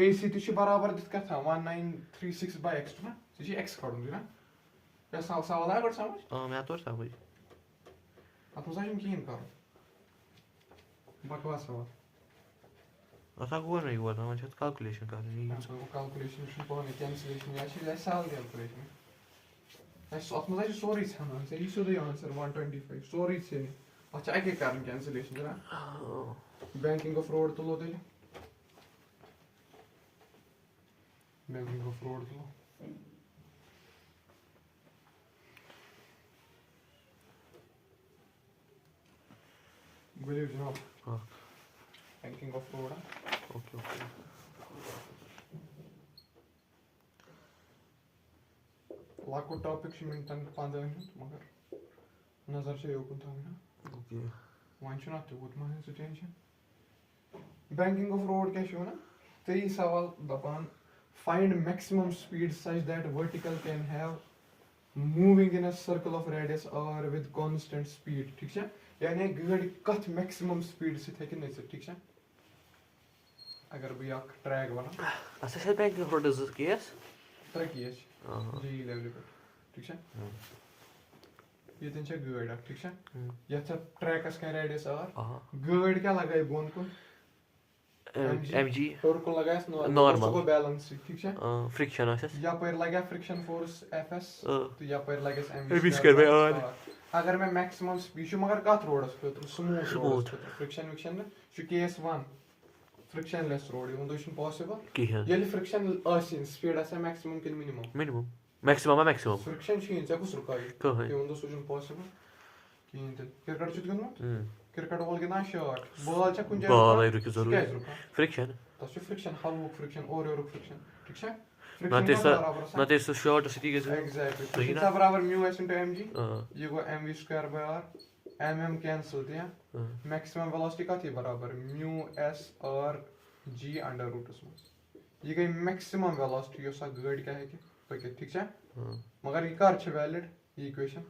[SPEAKER 1] AC तो छ बराबर दिस का था 1936 by x ना तो छ x काढून दिना क्या सवाल आया बट समझ
[SPEAKER 3] हां मैं तो समझ
[SPEAKER 1] आप मुझे किन कर बकवास सवाल
[SPEAKER 3] असा को नहीं हुआ था मुझे कैलकुलेशन करनी है
[SPEAKER 1] वो कैलकुलेशन छ पाने कैंसिलेशन या छ साल कैलकुलेशन ऐसा आप मुझे सॉरी था ना से इशू द आंसर 125 सॉरी से अच्छा एक एक कारण कैंसिलेशन ना बैंकिंग ऑफ रोड तो लो दे बैंकिंग ऑफ रोड तो बोलिए जनाब
[SPEAKER 3] हां
[SPEAKER 1] banking of road
[SPEAKER 3] okay okay
[SPEAKER 1] लाखों टॉपिक छ मिनटन 15 मिनट मगर नजर से योकुन था ना
[SPEAKER 3] ओके
[SPEAKER 1] वन छ ना तो गुड मान so tension banking of road क्या छ ना तेरी सवाल दपान find maximum speed such that vertical can have moving in a circle of radius or with constant speed ठीक है यानी गाड़ी कत मैक्सिमम स्पीड से थे कि नहीं से ठीक है अगर भी आप ट्रैक बना
[SPEAKER 3] अच्छा शायद bank of road is case
[SPEAKER 1] track ये
[SPEAKER 3] हां
[SPEAKER 1] जी लेवल पे ठीक है ये दिन से गाड़ी ठीक है ये था ट्रैक का रेडियस और गाड़ी क्या लगाई बोन को
[SPEAKER 3] mg
[SPEAKER 1] और को लगाया
[SPEAKER 3] नॉर्मल
[SPEAKER 1] को बैलेंस ठीक है
[SPEAKER 3] फ्रिक्शन आछस
[SPEAKER 1] या पर लगा फ्रिक्शन फोर्स fs तो या पर लगा
[SPEAKER 3] mv स्क्वायर बाय r
[SPEAKER 1] अगर मैं मैक्सिमम स्पीड छु मगर कत रोडस पे स्मूथ रोड फ्रिक्शन विक्शन छु केस 1 फ्रिक्शन लेस रोड ये उन्दो छु पॉसिबल
[SPEAKER 3] किहन
[SPEAKER 1] ये फ्रिक्शन आसिन स्पीड आसे मैक्सिमम किन मिनिमम
[SPEAKER 3] मैक्सिमम
[SPEAKER 1] फ्रिक्शन छु इन कुछ रुकाई
[SPEAKER 3] कह
[SPEAKER 1] ये उन्दो छु पॉसिबल किन ते क्रिकेट छु गन क्रिकेट बॉल के ना शॉट बॉल चा कुन
[SPEAKER 3] बॉल आई रुक जरूर फ्रिक्शन
[SPEAKER 1] तो फ्रिक्शन हवा फ्रिक्शन और फ्रिक्शन ठीक है
[SPEAKER 3] not is so short city is
[SPEAKER 1] exactly so it's बराबर mu s into mg ये को mv square by r mm cancel दिया maximum velocity का थी बराबर mu s r g under root में ये गई maximum velocity यो सा गाड़ी क्या है कि पके ठीक है मगर ये कार छ वैलिड ये इक्वेशन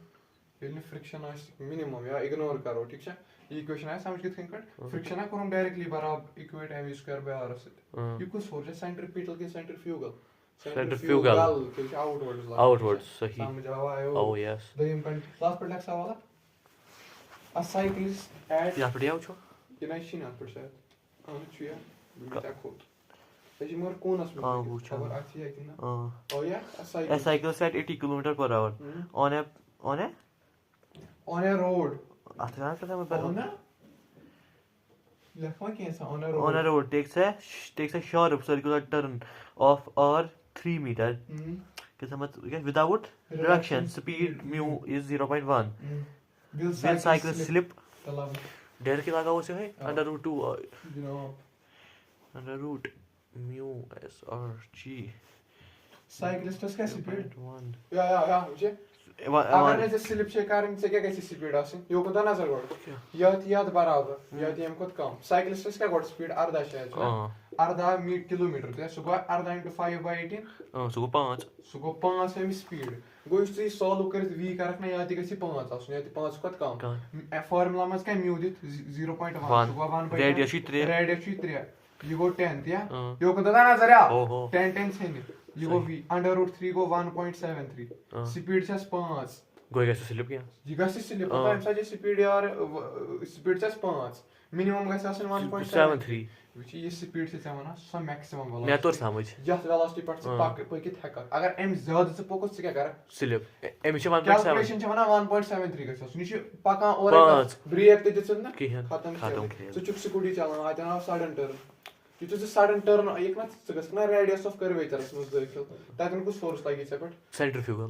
[SPEAKER 1] ये फ्रिक्शन आस मिनिमम या इग्नोर करो ठीक है ये इक्वेशन है समझ के थिंक कर फ्रिक्शन है करूं डायरेक्टली बराबर equate mv square by r से ये कुछ सोच सेंट्रीपिटल के सेंट्रीफ्यूगल
[SPEAKER 3] Centrifugal.
[SPEAKER 1] Outwards.
[SPEAKER 3] Outwards, सही.
[SPEAKER 1] समझ आया
[SPEAKER 3] Oh yes.
[SPEAKER 1] दयम कंट लास्ट पर लक्ष्य वाला A cyclist at
[SPEAKER 3] यहाँ पे आओ
[SPEAKER 1] ये ना शीना पर शायद चुया बिटा खोट ऐसे मोर कोनस में खबर आती है कि ना oh yeah a
[SPEAKER 3] cyclist at 80 km/h on a
[SPEAKER 1] road
[SPEAKER 3] आता है क्या मैं
[SPEAKER 1] on a left one कैसा
[SPEAKER 3] on a road takes a sharp circular turn of r 3 meter कैसा मतलब without reduction speed mu is 0.1 will cyclist slip डेढ़ के लगा उसे है √2 √ mu s r g
[SPEAKER 1] cyclist का स्पीड या मुझे अगर ऐसे स्लिप से कारण से क्या कैसी स्पीड आसे यो को ना नजर गोड याद बराबर याद हम को कम साइक्लिस्ट का गोड स्पीड अर्धा शायद अर्धा किलोमीटर ते सुबह अर्धा × 5/18 सुबह 5 हम स्पीड गोइस सॉल्व कर v करक ना याद गसी 5 आसन याद 5 को कम फार्मूला में क्या म्यू दित 0.1 सुबह 1/3 रेडियस 3 you go 10 या यो को ना नजर आ 10 से you go v √3 go 1.73 speed से 5
[SPEAKER 3] गोएगा से स्लिप क्या
[SPEAKER 1] ये गसी स्लिप पता है सजे स्पीड यार स्पीड से 5 मिनिमम गसी आसन 1.73 which ये स्पीड से चमना सो मैक्सिमम वेलोसिटी
[SPEAKER 3] मैं तो समझ
[SPEAKER 1] यस वेलोसिटी पर से पकित हेक अगर एम ज्यादा से पोको से क्या कर
[SPEAKER 3] स्लिप एम से 1.7
[SPEAKER 1] कैलकुलेशन छ वना 1.73 गसी आसन निश पका और ब्रेक ते दिसन ना खत्म सो चुप स्कूटी चलाना आते ना सडन टर्न ये तो सडन टर्न एक ना सगस ना रेडियस ऑफ कर्वेचर मस दखल ततन कुछ फोर्स लगी से बट सेंट्रीफ्यूगल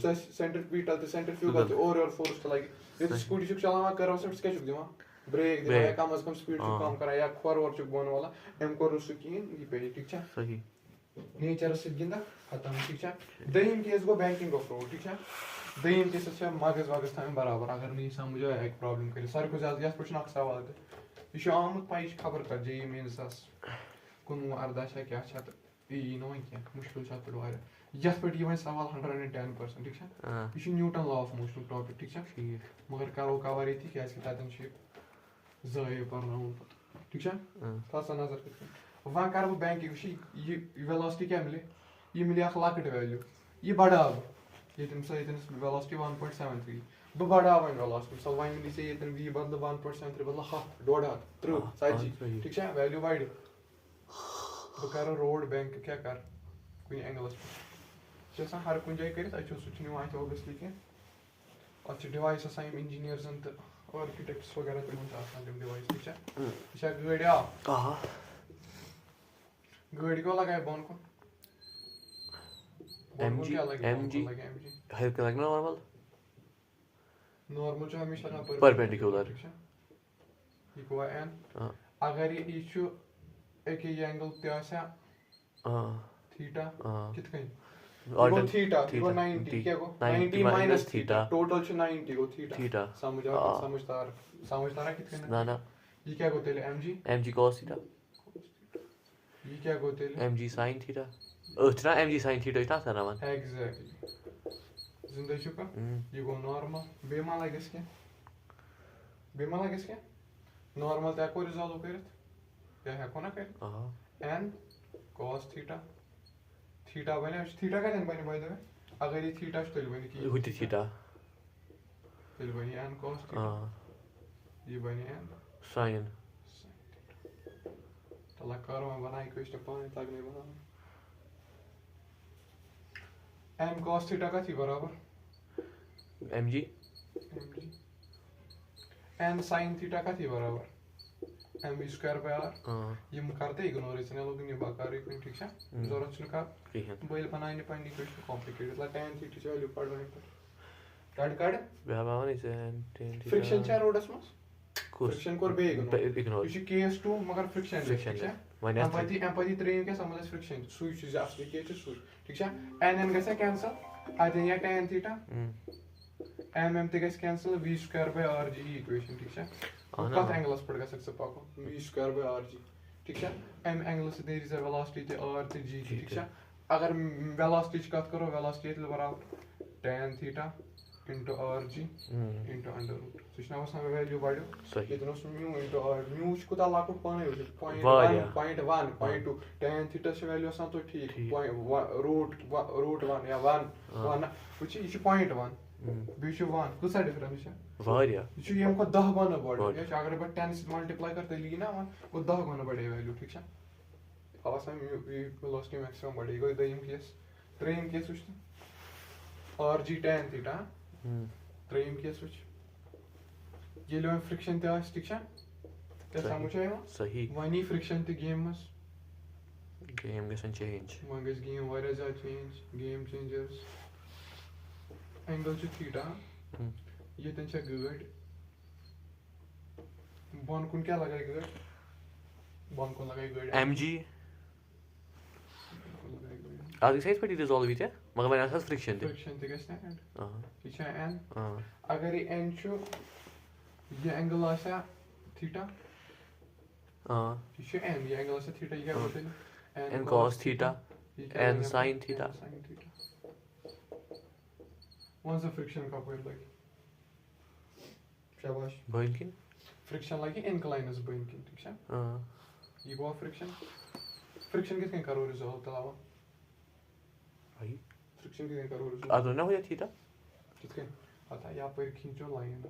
[SPEAKER 1] और फोर्स लगी ये स्कूटी चुप चलाना करो से क्या चुप दिमा ब्रेक दिमा या कम से कम स्पीड चुप कम करा या खोर और चुप बोन वाला एम को रुसु किन ये पे ठीक छ
[SPEAKER 3] सही
[SPEAKER 1] नेचर से गिंदा खत्म ठीक छ दहीम केस गो बैंकिंग ऑफ फ्रॉड ठीक छ दहीम केस से मगज थाम बराबर अगर नहीं समझ आया एक प्रॉब्लम करे सर को ज्यादा यस पछन सवाल ये छ आमत पाइश खबर कर जे मेंस कुन अर्दाशा क्या छत ई नो क्या मुश्किल छत पर वार यस पर ये सवाल 110% ठीक छ ये Newton law of motion topic ठीक छ मगर करो कवर थी क्या इसके ततन छ जाय परनाउन ठीक छ खासा नजर कर वहां कर बैंक ये वेलोसिटी क्या मिले ये मिले अख लकट वैल्यू ये बढ़ाव ये तुम से इतन वेलोसिटी 1.73 बो बढ़ाव वेलोसिटी सो वन मिले से इतन v बदल 1.73 बदल हाफ डोडा ट्रू सही ठीक छ वैल्यू वाइड तो कर रोड बैंक क्या कर कोई एंगल्स जैसा हर कुछ जाय कर अच्छो सुच न्यू आइट ऑब्वियसली के अच्छे device assign engineers and architects वगैरह तो मुझे आसान जो डिवाइस ठीक है अच्छा गाड़ी आ गाड़ी को लगाए बोन को
[SPEAKER 3] mg है क्या लगना
[SPEAKER 1] नॉर्मल जो हमेशा ना
[SPEAKER 3] परपेंडिकुलर
[SPEAKER 1] ये को एन अगर ये इशू एक ही एंगल त्यासा थीटा कितना और थीटा 90 क्या को 90 माइनस थीटा टोटल छ 90 को थीटा समझदार कितना
[SPEAKER 3] ना
[SPEAKER 1] ये क्या को तेले mg
[SPEAKER 3] cos थीटा
[SPEAKER 1] ये क्या को तेले
[SPEAKER 3] mg sin थीटा इतना mg sin थीटा इतना था ना मान
[SPEAKER 1] एग्जैक्टली जिंदा चुका ये को नॉर्मल बेमाला किसके नॉर्मल त्या को रिजॉल्व करत क्या है कोना कर n cos थीटा बने थीटा का बने बाय द वे अगर ये थीटा स्टिल बने की
[SPEAKER 3] होती थीटा
[SPEAKER 1] फिर बने n cos थीटा ये बने n
[SPEAKER 3] sin
[SPEAKER 1] तो ला करो मैं बना इक्वेशन पाने तक नहीं बना n cos थीटा का थी बराबर
[SPEAKER 3] mg
[SPEAKER 1] n sin थीटा का थी बराबर mv²/r ये करते इग्नोर इसने लोग नहीं बाकार इक्वेशन ठीक है जरूरत न का बोल बनाने पानी इक्वेशन कॉम्प्लिकेटेड ला tan थीटा की वैल्यू पढ़ रहे काट
[SPEAKER 3] वे बावन इसे tan थीटा
[SPEAKER 1] फ्रिक्शन चार रोडस में फ्रिक्शन को बे इग्नोर ये केस 2 मगर फ्रिक्शन ठीक है एम्पैथी ट्रेन के समझ फ्रिक्शन सुई चीज असली के सुई ठीक है n गसे कैंसिल आ जाए tan थीटा m ते गस कैंसिल v²/rg इक्वेशन ठीक है कत एंगल्स पर गस सकते पाको v²/rg ठीक है m एंगल से देयर इज अ वेलोसिटी ते r ते g ठीक है अगर वेलोसिटी की बात करो वेलोसिटी इज बराबर tan theta into rg into under root तो इसना वसना वैल्यू बढ़ो इतना म्यू into r म्यू को ता लाको पाने 0.1 0.2 tan थीटा से वैल्यू आसान तो ठीक रूट 1 या 1 which is 0.1 بیٚیہِ چھُ 1 کۭژاہ ڈِفرَنس چھِ
[SPEAKER 3] واریاہ
[SPEAKER 1] یہِ چھُ ییٚمہِ کھۄتہٕ 10 گۄنا بوٚڑ یہِ چھُ اگر بہٕ 10 سۭتۍ ملٹِپلاے کَرٕ تیٚلہِ یی نا 1 گوٚو 10 گۄنا بَڑے ویلیوٗ ٹھیٖک چھا آسان ویلوسٹی میکسِمم بَڑے یہِ گوٚو دوٚیِم کیس ترٛیٚیِم کیس وٕچھ آر جی ٹین تھیٖٹا ترٛیٚیِم کیس وٕچھ ییٚلہِ وۄنۍ فرٛکشن تہِ آسہِ ٹھیٖک چھا کیٛاہ سَمجھ چھا یِوان
[SPEAKER 3] صحیح
[SPEAKER 1] وۄنۍ یی فرٛکشن تہِ گیمہِ منٛز
[SPEAKER 3] گیم گژھن چینج
[SPEAKER 1] وۄنۍ گژھِ گیم واریاہ زیادٕ چینج گیم چینجٲرٕس اینگل چھُ تھیٖٹا ییٚتٮ۪ن چھےٚ گٲڑۍ بۄن کُن کیٛاہ لگایہِ گٲڑۍ بۄن کُن لگایہِ گٲڑۍ
[SPEAKER 3] ایم جی اَتھ گژھِ یِتھ پٲٹھی رِزالو یہِ تہِ مگر وۄنۍ آسہِ فرٛکشن تہِ
[SPEAKER 1] فرٛکشن تہِ گژھِ نا اینڈ یہِ چھا این
[SPEAKER 3] آ
[SPEAKER 1] اگر یہِ این چھُ یہِ اینگل آسیا تھیٖٹا یہِ چھُ این یہِ اینگل آسیا تھیٖٹا یہِ کیٛاہ گوٚو تیٚلہِ
[SPEAKER 3] این کاس تھیٖٹا این ساین تھیٖٹا
[SPEAKER 1] وَن سا فرٛکشن کَپٲرۍ لگہِ شاباش
[SPEAKER 3] بٔنۍ کِنۍ
[SPEAKER 1] فرٛکشن لگہِ اِنکلاینس بٔنۍ کِنۍ ٹھیٖک چھا یہِ گوٚوا فرٛکشن فرٛکشن کِتھ کٔنۍ کرو رِزالو تلاوان فرٛکشن کِتھ کٔنۍ کرو رِزالو
[SPEAKER 3] اَدٕ نہ ہُہ تھیٖٹا
[SPEAKER 1] کِتھ کٔنۍ پتہ یپٲرۍ کھِنچو لایِن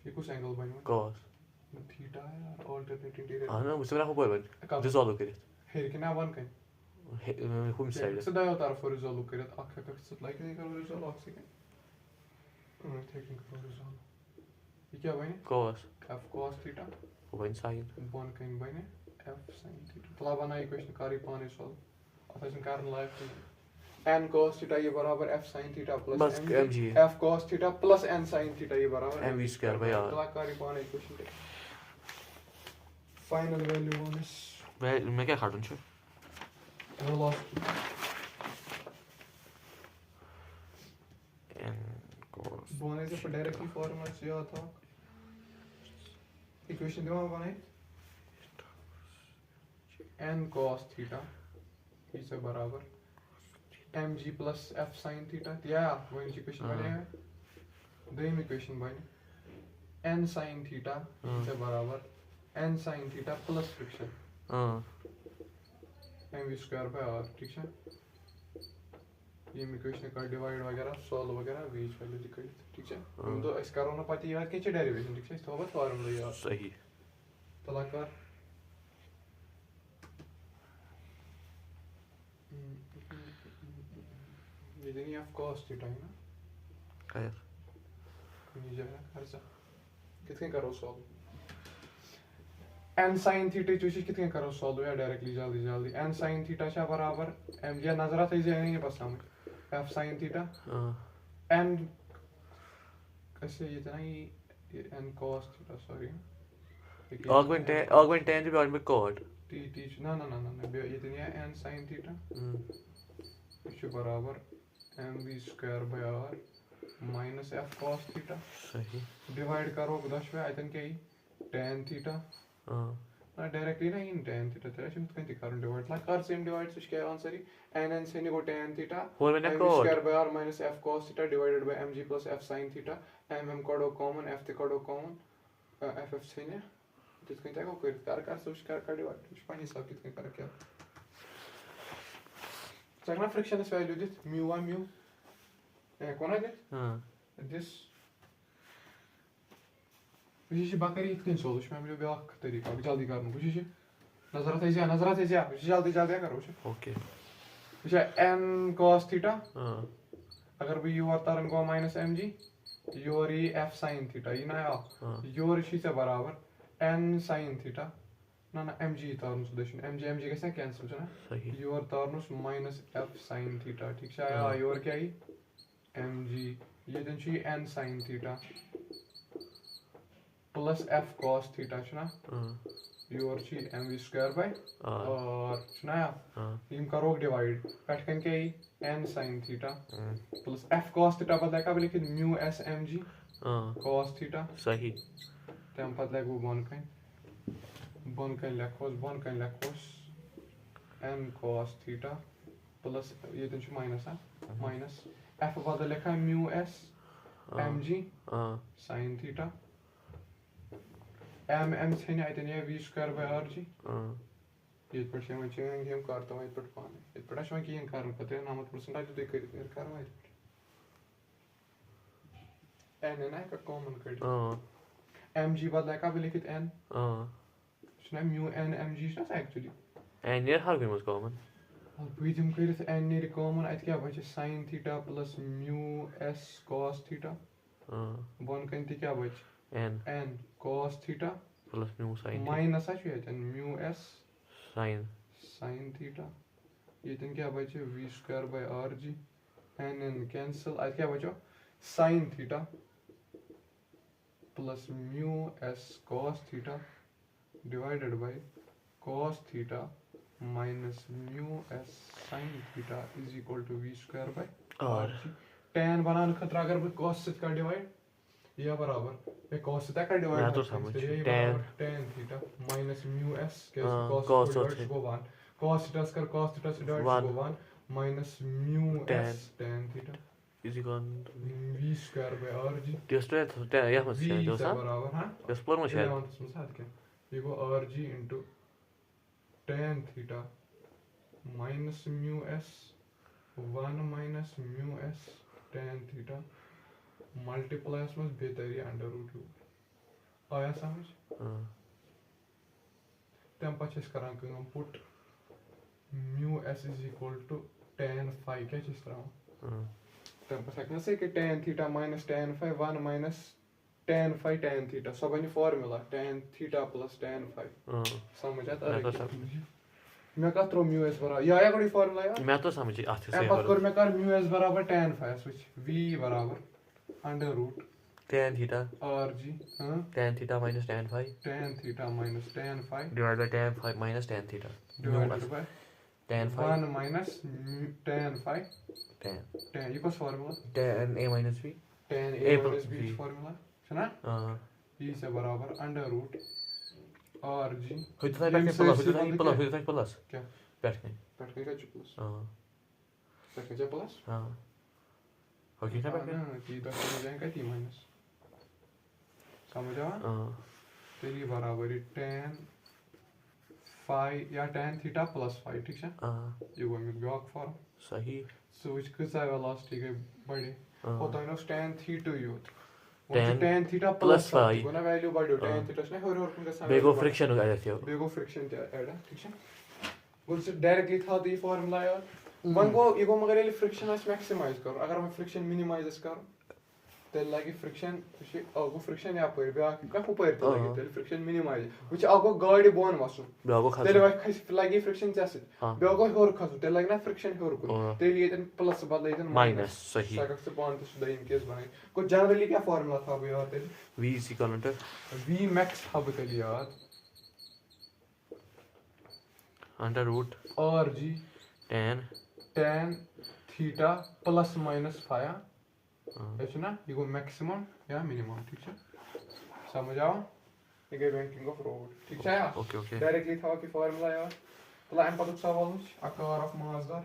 [SPEAKER 1] یہِ کُس اینگل بنہِ وۄنۍ
[SPEAKER 3] کاس
[SPEAKER 1] تھیٖٹا یار آلٹرنیٹ انٹیٖریَر
[SPEAKER 3] اہن بہٕ چھُس وَنان ہُپٲرۍ وۄنۍ رِزالو کٔرِتھ
[SPEAKER 1] ہیٚرِ کِنۍ بۄن کَنۍ
[SPEAKER 3] ہُمہِ سایڈٕ
[SPEAKER 1] ژٕ دۄیو طرفو رِزالو کٔرِتھ اکھ ہٮ۪ککھ ژٕ لگہِ کِتھ کٔنۍ کرو رِزالو اکھ سیکنڈ یِتھَے کٔنۍ کرو رِزالو یہِ کیٛاہ بنہِ
[SPEAKER 3] کاس
[SPEAKER 1] ایف کاس تھیٖٹا
[SPEAKER 3] ہُہ بَنہِ ساین
[SPEAKER 1] بۄن کَنۍ بنہِ ایف ساین تھیٖٹا تلا بناو اِکویشن کر یہِ پانے سالو اتھ ٲسۍ نہٕ کرُن لایق کِہیٖنۍ این کاس تھیٖٹا یہِ برابر F sine theta plus
[SPEAKER 3] m g
[SPEAKER 1] F cos theta plus N sine theta یہِ برابر
[SPEAKER 3] m v square by r
[SPEAKER 1] تلا کر یہِ پانے اِکویشن فاینل ویلیوٗ وَن أسۍ
[SPEAKER 3] مےٚ کیٛاہ کھالُن چھُ
[SPEAKER 1] ویلاسٹی بہٕ وَنے ژےٚ پَتہٕ ڈایریکٹلی فارمولا چھِ یاد تھاوان اِکویشن دِوان بَنٲیِتھ این کاس تھیٖٹا یہِ چھِ برابر m g plus F sine theta یا گۄڈنِچ اِکویشن بَنے دوٚیِم اِکویشن بَنہِ این ساین تھیٖٹا یہِ چھِ برابر N sine theta plus friction m v square by r ٹھیٖک چھا یِم اِکویشنہٕ کَڑ ڈِوایڈ وغیرہ سالو وغیرہ ویچ ویلیوٗ تہِ کٔڑِتھ ٹھیٖک چھا ییٚمہِ دۄہ أسۍ کَرو نہٕ پَتہٕ یاد کیٚنٛہہ چھِ ڈیرِویشن ٹھیٖک چھا أسۍ تھاوو پَتہٕ فارمولا یاد
[SPEAKER 3] صحیح
[SPEAKER 1] تلا کر ییٚتٮ۪ن یہِ ایف کاس تھیٖٹا یہِ نا کُنہِ جایہِ کر ژٕ کِتھ کٔنۍ کرو سالو این ساین تھیٖٹاہٕچ وٕچھ کِتھ کٔنۍ کرو سالو یا ڈایریکٹلی جلدی جلدی این ساین تھیٖٹا چھا برابر ایم یا نظرا تھٲیزِ یہِ بس سمجھ ایف ساین تھیٖٹا این گژھِ ییٚتٮ۪ن یہِ این کاس تھیٖٹا سوری
[SPEAKER 3] آگمنٹین تہِ بیٛاکھ کاڈ
[SPEAKER 1] ٹی ٹی چھُ نہ ییٚتٮ۪ن یہِ این ساین تھیٖٹا یہِ چھُ برابر m v square by r minus F cos theta divide کروکھ دۄشوے اَتٮ۪ن کیٛاہ یی ٹین تھیٖٹا نہ ڈایریکٹلی نہ یی نہٕ ٹین تھیٖٹا تیٚلہِ چھُ ہُتھ کٔنۍ تہِ کَرُن ڈِوایڈ کر ژٕ یِم ڈِوایڈ ژٕ چھُ کیٛاہ آنسر یی این این ژھٕنہِ گوٚو tan theta m v square by r minus F cos theta divided by m g plus F sine theta m m کَڑو کامن ایف تہِ کَڑو کامن ایف ایف ژھٕنہِ تِتھ کٔنۍ تہِ ہٮ۪کو کٔرِتھ کر ژٕ وٕچھ کر ڈِوایڈ ژٕ وٕچھ پنٛنہِ حساب کِتھ کٔنۍ کرکھ کیٛاہ ژٕ ہٮ۪کہٕ نا فرٛکشنس ویلیوٗ دِتھ میوٗ وَن میوٗ ہٮ۪کو نا دِتھ دِس وٕچھ یہِ بہٕ کَرٕ یِتھ کٔنۍ سالو چھُ مےٚ مِلیو بیٛاکھ طریٖقہٕ اکھ جلدی کرنُک وٕچھ یہِ نظرا تھٲیزِ وٕچھ جلدی جلدی کرو وٕچھ
[SPEAKER 3] اوکے
[SPEAKER 1] وٕچھ این کاس تھیٖٹا اگر بہٕ یور تران گوٚو ماینس ایم جی یور یی ایف ساین تھیٖٹا یہِ نا یورٕ چھُے ژےٚ برابر این ساین تھیٖٹا نہ ایم جی تارُن سُہ دٔچھُن ایم جی گژھِ نا کینسل چھُنہ یور تارنوس ماینس ایف ساین تھیٖٹا ٹھیٖک چھا یورٕ کیٛاہ یی ایم جی ییٚتٮ۪ن چھُ یہِ N sine theta plus F cos تھیٖٹا چھُنہ یور چھُ یہِ M v square by are چھُنہ یِم کروکھ ڈِوایڈ پٮ۪ٹھٕ کَنۍ کیٛاہ یی N sine theta plus F cos تھیٖٹا پتہٕ ہٮ۪کا بہٕ لیکھِتھ میوٗ ایس ایم جی کاس تھیٖٹا
[SPEAKER 3] صحیح
[SPEAKER 1] تَمہِ پتہٕ لیکھٕ بہٕ بۄن کَنۍ لیکھوس این کاس تھیٖٹا پلس ییٚتٮ۪ن چھُ ماینس ماینس ایف بدل لیکھا mu s m g sine theta m m ژھٕنہِ اَتٮ۪ن یہِ v square by r g ییٚتہِ پٮ۪ٹھ چھِ یِوان چینج یِم کر تِم ییٚتہِ پٮ۪ٹھ پانے ییٚتہِ پٮ۪ٹھ چھُ وۄنۍ کِہیٖنۍ کَرُن پَتہٕ 90% تُہۍ کٔرِتھ کَرو اَتہِ پٮ۪ٹھ n है ना का कॉमन कट mg बदला का भी लिखित n छना mu n mg छना एक्चुअली
[SPEAKER 3] n near हर कोई मस कॉमन
[SPEAKER 1] और बीजम करित n नेर कॉमन अत क्या बचे sin theta plus mu s cos theta बन कन त क्या बच n cos theta
[SPEAKER 3] plus mu sin
[SPEAKER 1] minus छ यतन mu s
[SPEAKER 3] sin
[SPEAKER 1] थीटा यतन क्या बचे v square by rg n cancel अत क्या बचो sin theta plus mu s cos theta divided bye cos theta minus mu s sin theta is equal to v square by r tan बनाने खतर अगर मैं cos से कर divide या बराबर मैं cos से कर डिवाइड
[SPEAKER 3] मैं तो समझ
[SPEAKER 1] tan theta minus mu s cos से को 1 cos थीटा से डिवाइड को 1 minus mu s tan theta
[SPEAKER 3] is equal
[SPEAKER 1] v square by r
[SPEAKER 3] just या मत से जो सा
[SPEAKER 1] बराबर हां
[SPEAKER 3] just पर मत है
[SPEAKER 1] ये को r into tan theta minus mu s 1 minus mu s tan theta multiply में बेहतरी अंडर रूट क्यूब आया समझ तम पछ करान कम put mu s is equal to tan phi क्या चीज करान तम पछ सकना से कि tan theta minus tan phi 1 minus tan phi tan theta सब बनी formula tan theta plus tan phi समझ आता मैं का थ्रो mu s बराबर या कोई फार्मूला यार
[SPEAKER 3] मैं तो समझी आते से
[SPEAKER 1] अब कर मैं कर mu s बराबर tan phi स्विच v बराबर under root
[SPEAKER 3] tan theta
[SPEAKER 1] rg
[SPEAKER 3] tan theta minus tan phi divided by tan phi minus tan theta
[SPEAKER 1] divided by
[SPEAKER 3] tan phi
[SPEAKER 1] 1 minus tan phi tan ये कौन formula
[SPEAKER 3] tan a minus b
[SPEAKER 1] tan a minus b formula है ना e से बराबर under root rg
[SPEAKER 3] होता है बैठ plus
[SPEAKER 1] क्या
[SPEAKER 3] बैठ
[SPEAKER 1] के क्या प्लस बैठ के प्लस
[SPEAKER 3] हां ओके ना बैठ
[SPEAKER 1] की तो जाएगा t माइनस समझ आया तेरी बराबर है tan phi या tan theta plus phi ठीक है ये वो मैं ब्लॉक फॉर्म
[SPEAKER 3] सही
[SPEAKER 1] स्विच किसा वेलोसिटी के बड़े होता है ना tan theta youth
[SPEAKER 3] tan
[SPEAKER 1] theta plus phi कोना वैल्यू बढ़ो tan theta ने हो और कुन का
[SPEAKER 3] बेगो फ्रिक्शन हो जाती है
[SPEAKER 1] बेगो फ्रिक्शन ऐड ठीक है वो से डायरेक्टली था दी फार्मूला यार वन को ये को मगर ये फ्रिक्शन आस मैक्सिमाइज करो अगर हम फ्रिक्शन मिनिमाइज करो तेल लगी फ्रिक्शन उसी आगो फ्रिक्शन या पर बे का ऊपर तो लगी तेल फ्रिक्शन मिनिमाइज which आगो गाड़ी बोन वसु
[SPEAKER 3] बे आगो खस
[SPEAKER 1] तेल वा खस लगी फ्रिक्शन जैसे बे आगो होर खसु तेल लगी ना फ्रिक्शन होर को तेल ये प्लस बदले इधर
[SPEAKER 3] माइनस सही
[SPEAKER 1] सगक से पॉइंट सुदा इन केस बनाई को जनरली क्या फार्मूला था बे यार तेल
[SPEAKER 3] v is equal to
[SPEAKER 1] v max hub तेल यार
[SPEAKER 3] under root
[SPEAKER 1] rg tan theta plus minus phi है ना ये को मैक्सिमम या मिनिमम ठीक है समझ आओ ये गई बैंकिंग ऑफ रोड ठीक है यार
[SPEAKER 3] ओके
[SPEAKER 1] डायरेक्टली था कि फार्मूला यार तो हम पतुक सवाल आकार ऑफ मासदार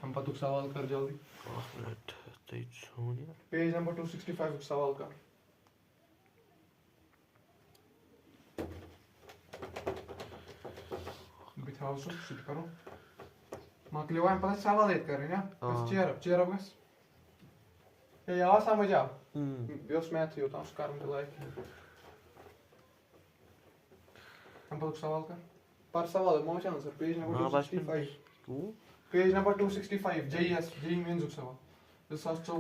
[SPEAKER 1] हम पतुक सवाल कर जल्दी पेज नंबर 265 सवाल कर बिठाओ शुरू करो मकले वो हम पता सवाल एक कर रहे हैं ना चेयर अप बस ये यार समझ आ बियोस मैथ ही होता है उसका करने लायक हम पता सवाल कर पर सवाल मौज answer page number 265 page number 265 JS JE mains सवाल दिस आस चो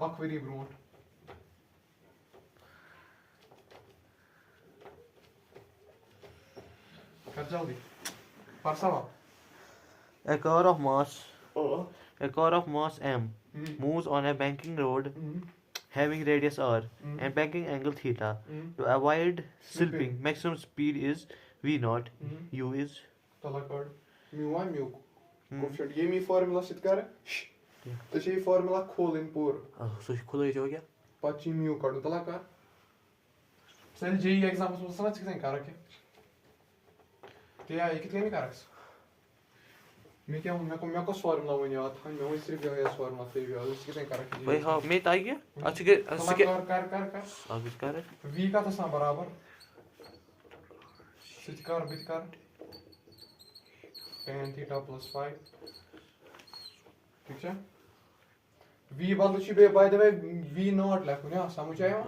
[SPEAKER 1] अक्वेरी ब्रोट कर जल्दी पर सवाल
[SPEAKER 3] a car of mass m moves on a banking road having radius r and banking angle theta to avoid slipping maximum speed is v naught u is
[SPEAKER 1] तलाकड़ mu है mu coefficient ये मी formula सिद्ध कर तो ये formula खोल इन पूरा
[SPEAKER 3] सो खुला हो गया
[SPEAKER 1] पची mu कड़ तलाकड़ सर जी एग्जाम्स में समझ कितने कर रखे क्या ये कितने कर रखे मैं क्या हूं मैं को फार्मूला वो नहीं आता मैं वो सिर्फ ये फार्मूला से भी इसके कितने कर रखे
[SPEAKER 3] भाई हां मैं ताई गया अच्छा के
[SPEAKER 1] कर
[SPEAKER 3] आगे कर
[SPEAKER 1] v का तो सा बराबर सिद्ध कर बिट कर tan theta plus 5 ठीक है V बदल बे by the way V naught लिखूं या समझ आया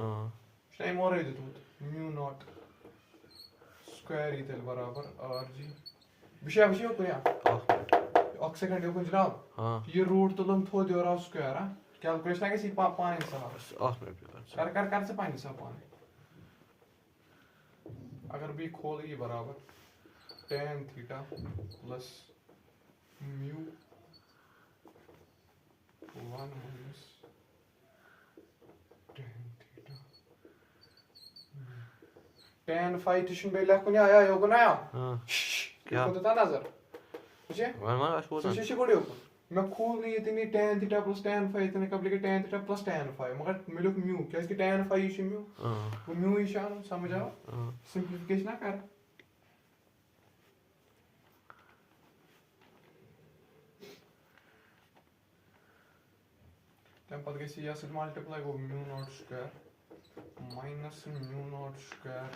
[SPEAKER 1] इसने मोरे दितुत mu naught square इधर बराबर RG विषय कुया एक सेकंड यो कुछ जनाब ये रूट तो लम थो दियो राव स्क्वायर हां कैलकुलेशन के सी पानी सा कर से पानी सा पानी अगर भी खोल ये बराबर tan theta plus mu 1 minus tan theta tan phi tishun be lakun ya yogun ya क्या को तो नजर मुझे
[SPEAKER 3] वन आशो
[SPEAKER 1] तो शिशे कोडियो मैं खोल गई इतनी tan theta plus tan phi इतने कब लेके tan theta plus tan phi मगर मिलो mu क्या इसकी tan phi इशू mu वो mu इशान समझ आओ सिंपलीफिकेशन ना कर तब पता कैसे यहाँ से मल्टीप्लाई को mu naught square minus mu naught square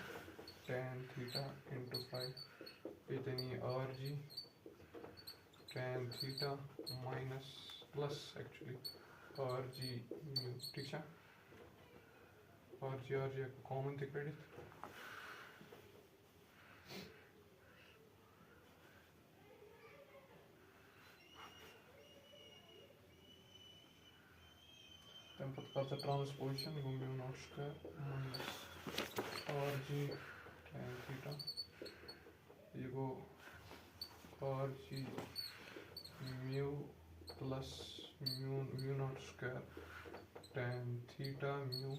[SPEAKER 1] tan theta into phi इतनी RG tan theta minus plus actually RG mu ठीक है RG कॉमन थे क्रेडिट तब पता कर ट्रांसपोजिशन को mu naught square minus RG tan theta ये को RG mu plus mu naught square tan theta mu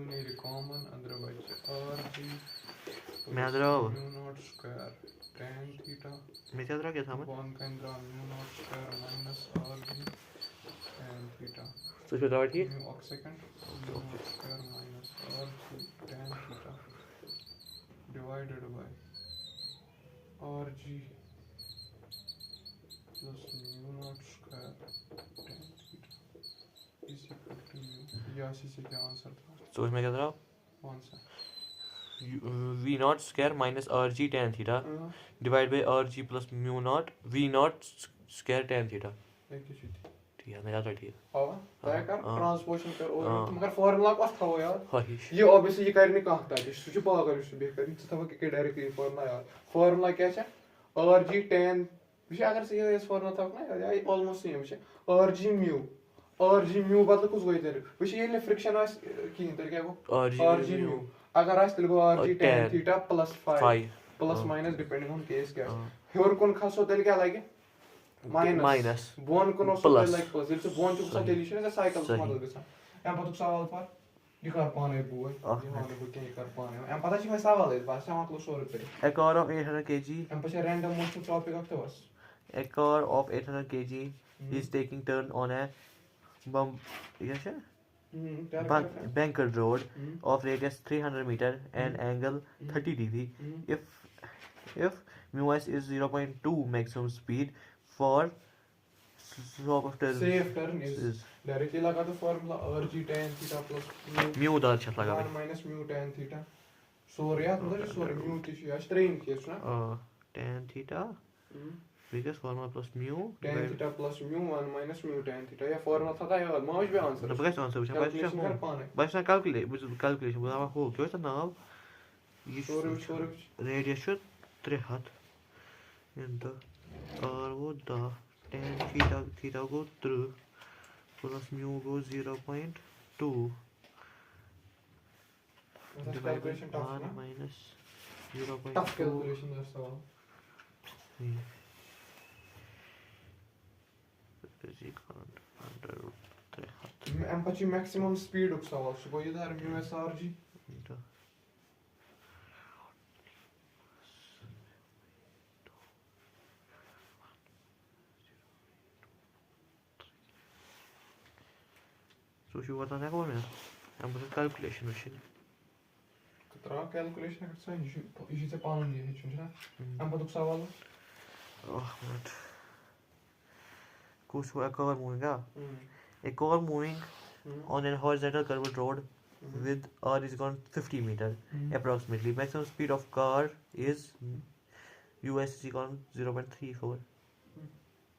[SPEAKER 1] ने कॉमन अंदर बचे RG
[SPEAKER 3] मैं अंदर आओ
[SPEAKER 1] mu naught square tan theta
[SPEAKER 3] मैं अंदर क्या था मैं
[SPEAKER 1] वन का अंदर mu naught square minus RG tan theta
[SPEAKER 3] तो जो डॉट ये
[SPEAKER 1] एक second mu naught square minus RG tan theta divided by RG plus mu naught square tan theta is equal to mu या इसी से क्या आंसर था
[SPEAKER 3] तो इसमें क्या था
[SPEAKER 1] कौन सा
[SPEAKER 3] v naught square minus rg tan theta divided by rg plus mu naught v naught square tan theta
[SPEAKER 1] एक ही चीज
[SPEAKER 3] ठीक है मेरा तो ठीक है
[SPEAKER 1] हां तय कर ट्रांसपोजिशन कर और मगर फार्मूला को था यार
[SPEAKER 3] हां
[SPEAKER 1] ये ऑब्वियसली ये करने का था सु छ पागल सु बे कर छ था के डायरेक्टली फार्मूला यार फार्मूला क्या है rg tan विषय अगर से ये फार्मूला था ना यार ऑलमोस्ट सेम विषय rg mu बदल कुछ गई तेरे विषय ये फ्रिक्शन आस की तेरे क्या को rg mu अगर आस तेरे को rg tan theta plus phi plus minus depending on case क्या हेवर कोन खासो तेरे क्या लगे minus बोन कोन प्लस लाइक प्लस इट्स बोन टू सॉल्यूशन इज साइकिल मॉडल के साथ यहां पर सवाल पर ये कर पाने बुआ ये वाले को क्या कर पाने यहां पता है सवाल है बस हम मतलब सोल्व करें
[SPEAKER 3] a car of 800 kg
[SPEAKER 1] हम पे रैंडम मोशन टॉपिक रखते बस
[SPEAKER 3] a car of 800 kg is taking turn on a yes banker road of radius 300 meter and angle 30 degree if mu s is 0.2 maximum speed for slope of turn
[SPEAKER 1] safe turn is directly लगा तो formula rg tan theta plus
[SPEAKER 3] mu उधर छत लगा
[SPEAKER 1] 1 minus mu tan theta sorry यार मतलब sorry mu की या strain की है ना
[SPEAKER 3] tan theta because formula plus mu
[SPEAKER 1] tan theta plus mu 1 minus mu tan theta या फार्मूला था यार मौज भी आंसर
[SPEAKER 3] तो बस आंसर बस ना कैलकुलेशन बुला हो क्यों तो नाम ये
[SPEAKER 1] sorry
[SPEAKER 3] रेडियस 3 हाथ इंद और वो the tan theta go through plus mu goes 0.2
[SPEAKER 1] calculation tough
[SPEAKER 3] 1 minus 0.2
[SPEAKER 1] tough calculation is सवाल
[SPEAKER 3] is equal under root 3 हाथ
[SPEAKER 1] एम पची मैक्सिमम स्पीड उक सवाल सो कोई इधर mu s rg So she was on that one. I'm going to calculation machine. तो तरह calculation करता है इसी से पालन ये है चुना हम बतुक सवाल
[SPEAKER 3] oh what कुछ हुआ car moving a car moving on a horizontal curved road with r is equal to 50 meter approximately maximum speed of car is us is equal to 0.34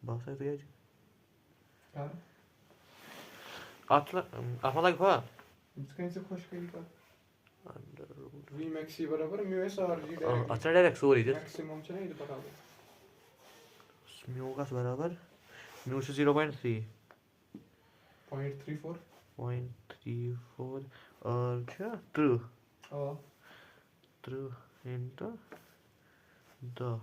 [SPEAKER 3] बहुत सही तो यार Atma like what?
[SPEAKER 1] It's kind of खुश करी का.
[SPEAKER 3] Under root.
[SPEAKER 1] V max C बराबर mu S R G direct.
[SPEAKER 3] अच्छा direct sorry this.
[SPEAKER 1] Maximum चला ये तो पता हो.
[SPEAKER 3] म्यू का बराबर म्यू से 0.3.
[SPEAKER 1] 0.34.
[SPEAKER 3] 0.34 और क्या true.
[SPEAKER 1] हाँ.
[SPEAKER 3] True into the.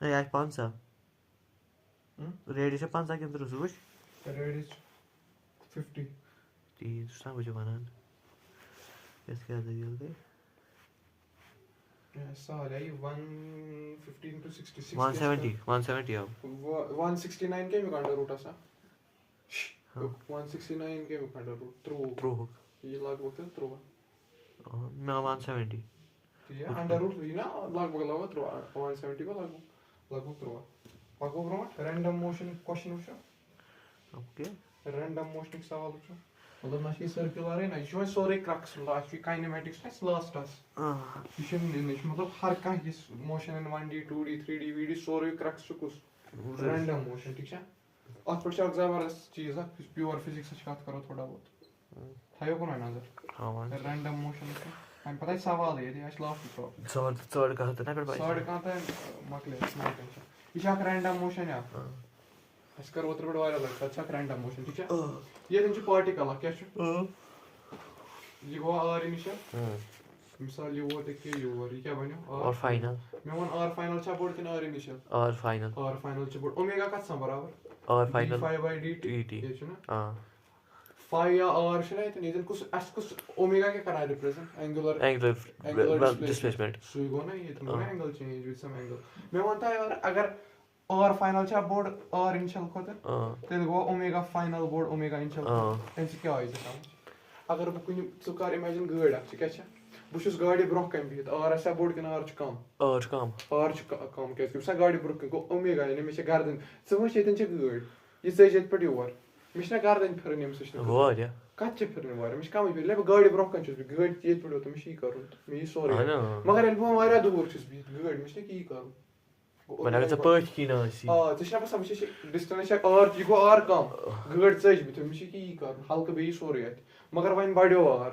[SPEAKER 3] Hey, I panza. Radius of panza can through switch.
[SPEAKER 1] Radius 50.
[SPEAKER 3] The same which one. Yes, क्या देगी उधर?
[SPEAKER 1] साले 115 to 66.
[SPEAKER 3] 170 अब.
[SPEAKER 1] 169 के में कांडा रूट आसा. 169 के में कांडा रूट through. ये लागू होता है through.
[SPEAKER 3] मैं 170.
[SPEAKER 1] ये अंडर रूट ये ना लागू through 170 को लागू through. लागू करो random motion question उसे.
[SPEAKER 3] Okay.
[SPEAKER 1] Random motion सवाल उसे. मतलब ना ये सर्कुलर है ना ये सोरे क्रक्स लास्ट वी काइनेमेटिक्स ना लास्ट टास ये शन मतलब हर कहीं ये motion in 1D 2D 3D VD सोरे क्रक्स कुछ रैंडम मोशन ठीक है और पर शायद जबरदस्त चीज है प्योर फिजिक्स से बात करो थोड़ा बहुत थायो को ना नजर
[SPEAKER 3] हाँ मान
[SPEAKER 1] रैंडम मोशन का हम पता है सवाल है ये आज लास्ट तो
[SPEAKER 3] सॉर्ट का होता है ना कर
[SPEAKER 1] सॉर्ट का था मकले ना टेंशन ये एक रैंडम मोशन है अस कर ओतर बड़ वायरल है अच्छा रैंडम मोशन ठीक है ये दिन पार्टिकल क्या ये गो आर इनिशियल मिसाल ये वो तक ये और ये क्या बनो
[SPEAKER 3] और फाइनल
[SPEAKER 1] मैं वन आर फाइनल छ बोर्ड किन आर इनिशियल
[SPEAKER 3] और फाइनल
[SPEAKER 1] छ बोर्ड ओमेगा का सम बराबर
[SPEAKER 3] और फाइनल
[SPEAKER 1] 5/dt
[SPEAKER 3] dt
[SPEAKER 1] ये छ ना
[SPEAKER 3] हां
[SPEAKER 1] 5 या r छ ना इतने इधर कुछ ओमेगा के करा represent angular
[SPEAKER 3] displacement
[SPEAKER 1] so you go ना ये तो angle change with some angle मैं वनता यार अगर और फाइनल छ बोर्ड और इनिशियल खोते तेल गो ओमेगा फाइनल बोर्ड ओमेगा इनिशियल एंड क्या होय छ अगर बु कुन सुकार इमेजिन गाड़ी आ क्या छ बु छुस गाड़ी ब्रोह कम बित और ऐसा बोर्ड के आर छ कम आर छ कम के सा गाड़ी ब्रोह को ओमेगा ने मे छ गर्दन सो वो छेतन छ गाड़ी ये सजेत पड़ योर मे छ गर्दन फिरन यम सच
[SPEAKER 3] वो या
[SPEAKER 1] कत छ फिरन वार मे छ कम ले गाड़ी ब्रोह कन छुस गाड़ी ये पड़ो तो मे छी करू मे सोरे मगर एल बो वारा दूर छुस बित गाड़ी मे छ की करू
[SPEAKER 3] When I was a bird, you know, see.
[SPEAKER 1] Ah, this is not something. Distance is R. You go R come. Good size, but you see, you can. Halka be sorry. मगर वहीं बड़े R.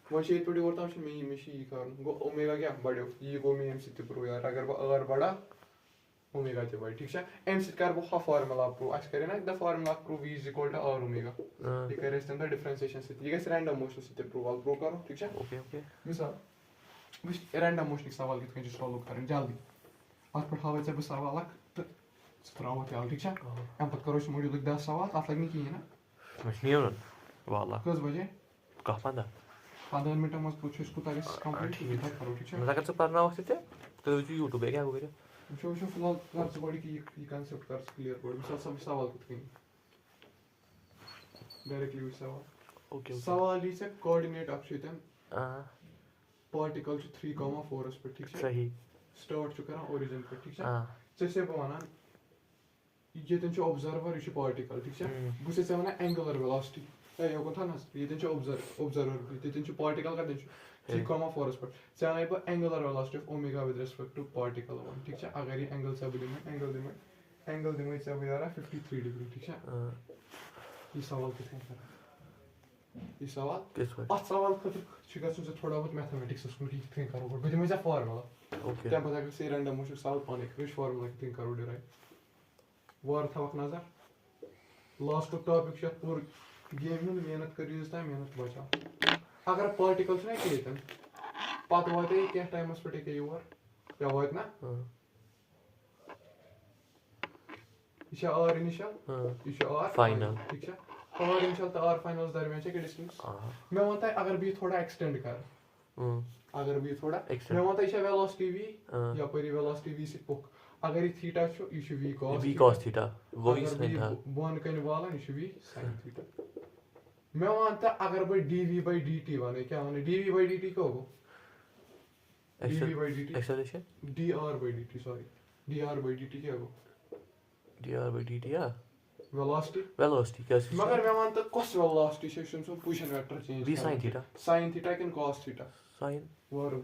[SPEAKER 1] वो चीज़ थोड़ी और ताऊ मैं ये कर गो ओमेगा क्या बड़े ये गो मैं एमसी प्रो यार अगर वो R बड़ा ओमेगा ते बड़ा ठीक है एमसी कर वो हा फार्मूला प्रो आज करें ना the formula pro v is equal to r omega ये करें स्टैंडर्ड डिफरेंशिएशन से ये कैसे रैंडम मोशन से प्रो वाल प्रो करो ठीक है
[SPEAKER 3] ओके
[SPEAKER 1] मिसाल विच रैंडम मोशन सवाल कितने जो सॉल्व करें जल्दी At per hawe ze sawal ak strawa te al ठीक है हम पत करो इस मॉड्यूल 10 सवाल आप लगने की है ना
[SPEAKER 3] مش نيورون والله
[SPEAKER 1] किस बजे
[SPEAKER 3] كهفنا
[SPEAKER 1] 15 मिनट में पूछो इसको ताकि कंप्लीट कितना करो ठीक है
[SPEAKER 3] मैं क्या करना वक्त थे तो यूट्यूब पे क्या हो गया
[SPEAKER 1] शो फिलहाल कर से बॉडी की ये कांसेप्ट कर क्लियर बोर्ड मिसाल सब सवाल कितने डायरेक्टली सवाल
[SPEAKER 3] ओके
[SPEAKER 1] सवाल ही से कोऑर्डिनेट अक्षितन पार्टिकल 3,4 पर ठीक है
[SPEAKER 3] सही
[SPEAKER 1] स्टार्ट छु करा ओरिजिन पे ठीक है जैसे बना ये तन ऑब्जर्वर ये पार्टिकल ठीक है बुसे से वना एंगुलर वेलोसिटी ए यो कोथा ना ये तन ऑब्जर्वर ये तन पार्टिकल का तन 3,4 पर जाने पर angular velocity of omega with respect to particle 1 ठीक है अगर ये एंगल सब एंगल दिमाग से यार 53 डिग्री ठीक है ये सवाल कितने करा ये सवाल
[SPEAKER 3] किस
[SPEAKER 1] वक्त सवाल खतर से थोड़ा बहुत मैथमेटिक्स उसको कितने करो बट मैं जा फार्मूला
[SPEAKER 3] ओके
[SPEAKER 1] क्या पता कि से रैंडम मोशन सॉल्व पाने के फार्मूला कितने करो डिराइव वार था नजर लास्ट टॉपिक छ पूरा गेम में मेहनत करियो इस टाइम मेहनत बचाओ अगर पार्टिकल्स ना केतन पत वाते क्या टाइम उस पे के योर या वात ना ये आर इनिशियल ये आर
[SPEAKER 3] फाइनल
[SPEAKER 1] ठीक है और इनिशियल तो आर फाइनल्स दरमियान छ के डिस्टेंस मैं मानता है अगर भी थोड़ा एक्सटेंड कर अगर बी थोड़ा
[SPEAKER 3] Extend.
[SPEAKER 1] मैं वहां तक वेलोसिटी v
[SPEAKER 3] Uh,
[SPEAKER 1] या पर वेलोसिटी v से पुक अगर ये थीटा छु ये छु v cos
[SPEAKER 3] V cos theta. वो ही
[SPEAKER 1] अगर
[SPEAKER 3] sin
[SPEAKER 1] v
[SPEAKER 3] था.
[SPEAKER 1] बोन कन वाला ये छु v sin थीटा मैं वहां तक अगर भाई dv by dt बने क्या होने dv by dt क्या होगा dv by dt
[SPEAKER 3] Acceleration.
[SPEAKER 1] dr by dt sorry dr by dt क्या होगा
[SPEAKER 3] dr by dt या
[SPEAKER 1] वेलोसिटी
[SPEAKER 3] velocity क्या है?
[SPEAKER 1] मगर मैं वहां तक कस वेलोसिटी से सुन position vector change
[SPEAKER 3] V sin theta.
[SPEAKER 1] sin theta किन cos थीटा
[SPEAKER 3] Sin.
[SPEAKER 1] वारो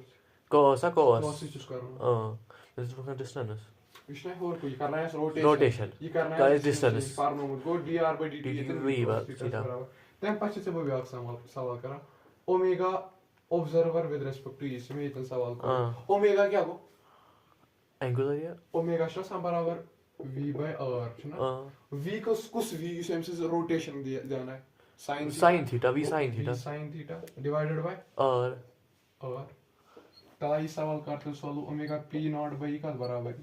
[SPEAKER 3] Cos cos.
[SPEAKER 1] cos चूज करो
[SPEAKER 3] This is from distance.
[SPEAKER 1] Vishnu और कोई करना है रोटेशन
[SPEAKER 3] Rotation.
[SPEAKER 1] ये करना
[SPEAKER 3] का
[SPEAKER 1] है
[SPEAKER 3] distance.
[SPEAKER 1] फार्मो में गो dr by dt
[SPEAKER 3] dt
[SPEAKER 1] इतने
[SPEAKER 3] V
[SPEAKER 1] cos
[SPEAKER 3] बराबर
[SPEAKER 1] थीटा
[SPEAKER 3] सीधा.
[SPEAKER 1] बराबर तब पछे से वो व्याख्या सवाल करा omega observer with respect to इस में इतना सवाल करो ओमेगा क्या हो
[SPEAKER 3] Angular या?
[SPEAKER 1] ओमेगा शा बराबर v by r है ना v को कुछ v इस से रोटेशन देना है
[SPEAKER 3] Sin theta. V sin theta.
[SPEAKER 1] sin theta divided by
[SPEAKER 3] R.
[SPEAKER 1] r ताई सवाल करते सोलो ओमेगा p नॉट बाय का बराबर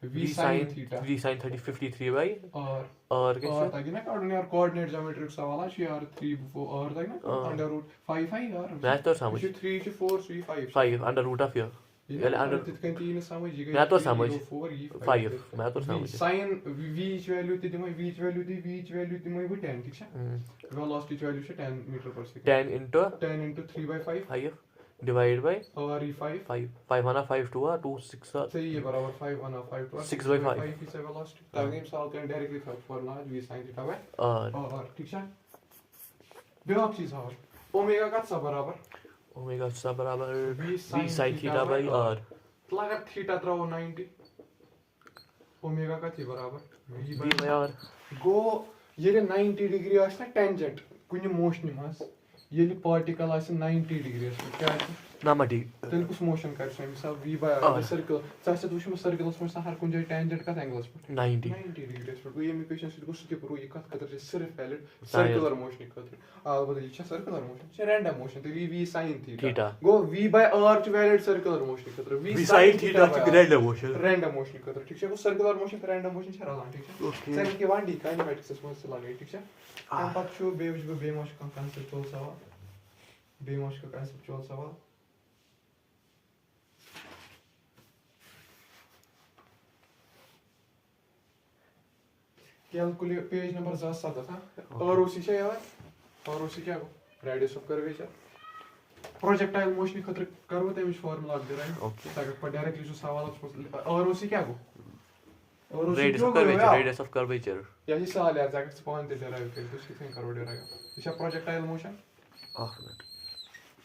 [SPEAKER 3] V sin theta. V sin 53 by
[SPEAKER 1] और
[SPEAKER 3] R के
[SPEAKER 1] और तक ना कोऑर्डिनेट और कोऑर्डिनेट ज्योमेट्रिक सवाल है यार 3 4 और तक ना अंडर रूट 5 5 यार
[SPEAKER 3] मैं तो समझ
[SPEAKER 1] 3 4 3 5
[SPEAKER 3] 5 under root of here.
[SPEAKER 1] यार अंडर तितकन 3 समझ
[SPEAKER 3] मैं तो समझ
[SPEAKER 1] 4 ये
[SPEAKER 3] 5 मैं तो समझ
[SPEAKER 1] sin v इच वैल्यू ती दिमै v इच वैल्यू दी v इच वैल्यू दिमै वो 10 ठीक है वेलोसिटी वैल्यू से 10 मीटर पर second
[SPEAKER 3] 10 into
[SPEAKER 1] 10 into 3 by 5
[SPEAKER 3] 5 divided by
[SPEAKER 1] और ये 5
[SPEAKER 3] 5 5 1 5 2 2 6
[SPEAKER 1] सही है बराबर 5 1 5 2
[SPEAKER 3] 6 by 5
[SPEAKER 1] 5 is वेलोसिटी तब हम सॉल्व करें directly formula v sin theta by
[SPEAKER 3] R
[SPEAKER 1] और ठीक है बेहतर चीज और ओमेगा का सब बराबर
[SPEAKER 3] omega सा बराबर
[SPEAKER 1] v
[SPEAKER 3] V sin theta by R
[SPEAKER 1] लगा थीटा त्राओ 90 ओमेगा का थी बराबर v
[SPEAKER 3] V by R
[SPEAKER 1] गो ये 90 डिग्री आस ना टेंजेंट कुछ मोशन मस ये पार्टिकल आस 90 डिग्री क्या
[SPEAKER 3] नामटी
[SPEAKER 1] तेल कुछ मोशन कर से मिसाल v by r सर्कल चाहे तो उसमें सर्कल्स में हर कुछ टेंजेंट का एंगल्स पर
[SPEAKER 3] 90
[SPEAKER 1] 90 डिग्री पर ये में पेशेंट को स्किप करो ये कत कतर सिर्फ वैलिड सर्कुलर मोशन कतर अलबत्ते ये सर्कुलर मोशन ये रैंडम मोशन तो v sin theta go v by r च valid circular motion Qatar
[SPEAKER 3] V sin theta च random motion
[SPEAKER 1] कतर ठीक है वो सर्कुलर मोशन का रैंडम मोशन छरा लान ठीक है
[SPEAKER 3] ओके
[SPEAKER 1] सर के 1D काइनेमेटिक्स में से लगे ठीक है हम पक्ष बेमोश का कंसेप्चुअल सवाल बेमोश का कंसेप्चुअल सवाल कैलकुलेट पेज नंबर 7 था और उसी से यार और उसी क्या को radius of curvature projectile motion खतर करो तमिश फार्मूला दे रहा है
[SPEAKER 3] ओके
[SPEAKER 1] ताकि पर डायरेक्टली जो सवाल और उसी क्या को और उसी
[SPEAKER 3] radius of curvature
[SPEAKER 1] या ही सवाल यार जाकर स्पॉन दे रहा है तो उसकी थिंक करो दे रहा है ये प्रोजेक्टाइल मोशन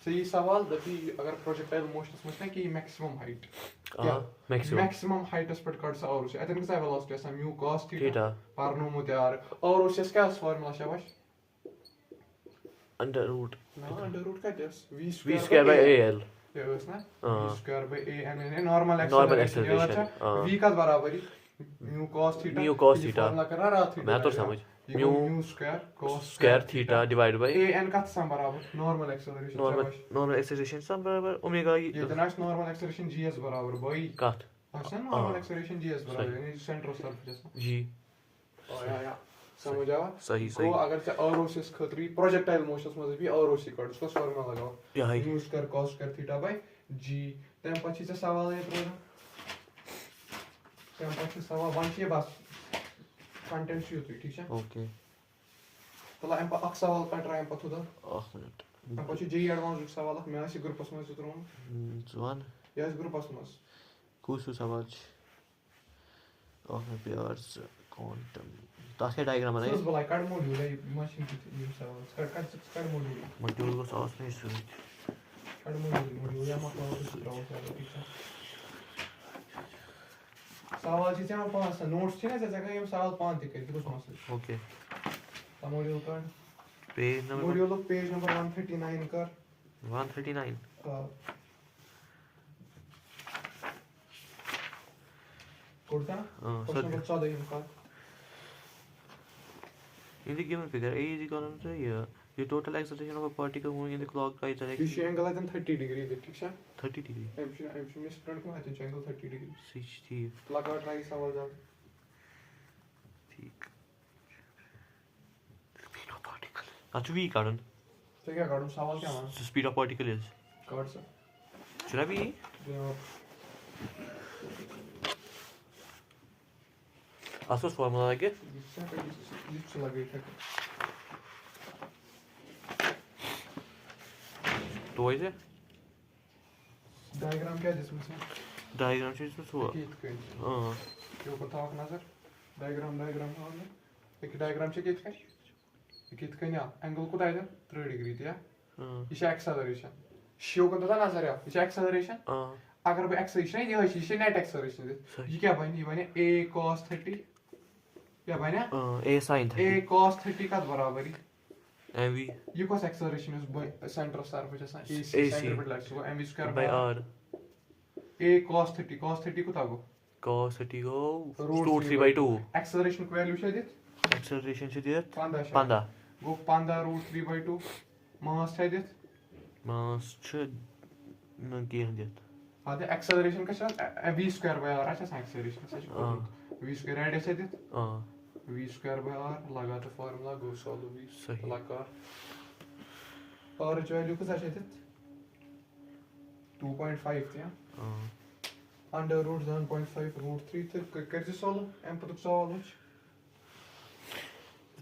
[SPEAKER 1] सही सवाल दबी अगर प्रोजेक्टाइल मोशन में ना कि मैक्सिमम हाइट मैक्सिमम हाइट पर कर सा और उसे अतन का वेलोसिटी ऐसा म्यू cos थीटा पारनो मुते यार और उसे क्या फार्मूला शाबाश
[SPEAKER 3] under root
[SPEAKER 1] ना अंडर रूट का दस
[SPEAKER 3] V square by AL
[SPEAKER 1] ये बस ना v square by a n normal
[SPEAKER 3] acceleration
[SPEAKER 1] v का बराबर ही म्यू cos थीटा फार्मूला करा रहा थी
[SPEAKER 3] मैं तो समझ
[SPEAKER 1] mu square cos
[SPEAKER 3] square theta divided by
[SPEAKER 1] a n का सम बराबर नॉर्मल एक्सेलरेशन
[SPEAKER 3] normal acceleration सम बराबर ओमेगा
[SPEAKER 1] ये तो नॉर्मल एक्सेलरेशन gs बराबर भाई
[SPEAKER 3] कट
[SPEAKER 1] अच्छा नॉर्मल एक्सेलरेशन gs बराबर यानी सेंटर ऑफ सरफेस
[SPEAKER 3] G
[SPEAKER 1] या समझ आवा
[SPEAKER 3] सही
[SPEAKER 1] को अगर से एरोसिस खतरी प्रोजेक्टाइल मोशंस में भी एरोसी कट उसको फार्मूला लगाओ
[SPEAKER 3] या
[SPEAKER 1] mu square cos square theta by g तम पछि से सवाल है तो तम पछि सवाल बाकी बस कंटेंट छी होती ठीक है
[SPEAKER 3] ओके
[SPEAKER 1] तला एम पर सवाल पर ट्राई पर थोड़ा
[SPEAKER 3] मिनट
[SPEAKER 1] तम पछि जे एडवांस सवाल मैं आसी ग्रुपस में सुतरो
[SPEAKER 3] जुआन
[SPEAKER 1] यस ग्रुपस में
[SPEAKER 3] कुछ सवाल ओके प्यार्स क्वांटम ताके डायग्राम है
[SPEAKER 1] सो बोला कार्ड मॉड्यूल है मशीन की ये सवाल कार्ड
[SPEAKER 3] मॉड्यूल को साउस नहीं सुन
[SPEAKER 1] कार्ड मॉड्यूल या मतलब सुतरो ठीक है सवाल जी हम पास नोट्स छे ना जगह हम सवाल 5 दिखे कुछ मसला
[SPEAKER 3] okay
[SPEAKER 1] module card
[SPEAKER 3] page number
[SPEAKER 1] module page number 139 कर
[SPEAKER 3] 139
[SPEAKER 1] हां कोडा क्वेश्चन नंबर 14 इनका
[SPEAKER 3] in the given figure a is equal to the total acceleration of a particle moving in the clockwise direction
[SPEAKER 1] इस एंगल है 30 डिग्री है ठीक है
[SPEAKER 3] 30 degree
[SPEAKER 1] M miss front को है एंगल 30 डिग्री
[SPEAKER 3] 60
[SPEAKER 1] लगा ट्राई सवाल जवाब
[SPEAKER 3] ठीक speed of particle अच्छा v कारण
[SPEAKER 1] तो क्या करूं सवाल क्या माना
[SPEAKER 3] speed of particle is
[SPEAKER 1] card sir
[SPEAKER 3] Should I be? Asıl formula like it. तो वैसे
[SPEAKER 1] डायग्राम क्या जिसमें से
[SPEAKER 3] डायग्राम से इसमें हुआ हाँ
[SPEAKER 1] यो को था नजर डायग्राम हाल एक डायग्राम से कित कहीं एंगल को दायरा 3 डिग्री दिया ये एक्सेलरेशन शियो को तो नजर है ये एक्सेलरेशन अगर बे एक्सेलरेशन ये नेट एक्सेलरेशन ये क्या बने a cos 30 क्या बने
[SPEAKER 3] a sin 30
[SPEAKER 1] a cos 30 का बराबर
[SPEAKER 3] mv
[SPEAKER 1] ये कौन एक्सेलरेशन है सेंटर ऑफ सरफेस है ac सेंटर पे लग सको mv square
[SPEAKER 3] by r
[SPEAKER 1] a cos 30 को तागो
[SPEAKER 3] cos 30 को root 3/2
[SPEAKER 1] एक्सेलरेशन को वैल्यू छे दित
[SPEAKER 3] acceleration से दिया
[SPEAKER 1] 15 गो 15 root 3/2 मास छे दित
[SPEAKER 3] मास छ न की दित
[SPEAKER 1] आदे एक्सेलरेशन का छ v स्क्वायर बाय r अच्छा एक्सेलरेशन सच v स्क्वायर रेडियस छे दित v स्क्वायर बाय r लगा तो फार्मूला गो सॉल्व v
[SPEAKER 3] सही
[SPEAKER 1] लगा और जो वैल्यू को छे दित 2.5 थी under root 1.5 root 3 तो कैसे सॉल्व m पर solve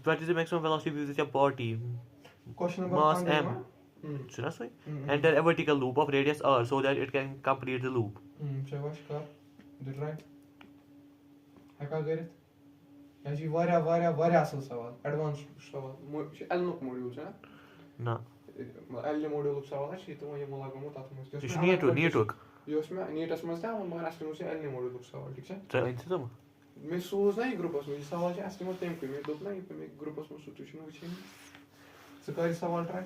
[SPEAKER 3] what is the maximum velocity with your body
[SPEAKER 1] question number
[SPEAKER 3] mass m should I say enter a vertical loop of radius r so that it can complete the loop
[SPEAKER 1] शाबाश कर did right हका करित याची वाऱ्या असल सवाल advance सवाल एलनुक module छ
[SPEAKER 3] ना
[SPEAKER 1] एल मॉड्यूल सवाल छ तो ये मला गमो तात में
[SPEAKER 3] this नीट
[SPEAKER 1] योस में नीटस में था मगर असली में एल मॉड्यूल सवाल ठीक छ
[SPEAKER 3] ट्राई into them
[SPEAKER 1] मैं सोच नहीं ग्रुपस में सवाल छ असली में टेम पे मैं दोप नहीं मैं ग्रुपस में सिचुएशन में छ सकारी सवाल ट्राई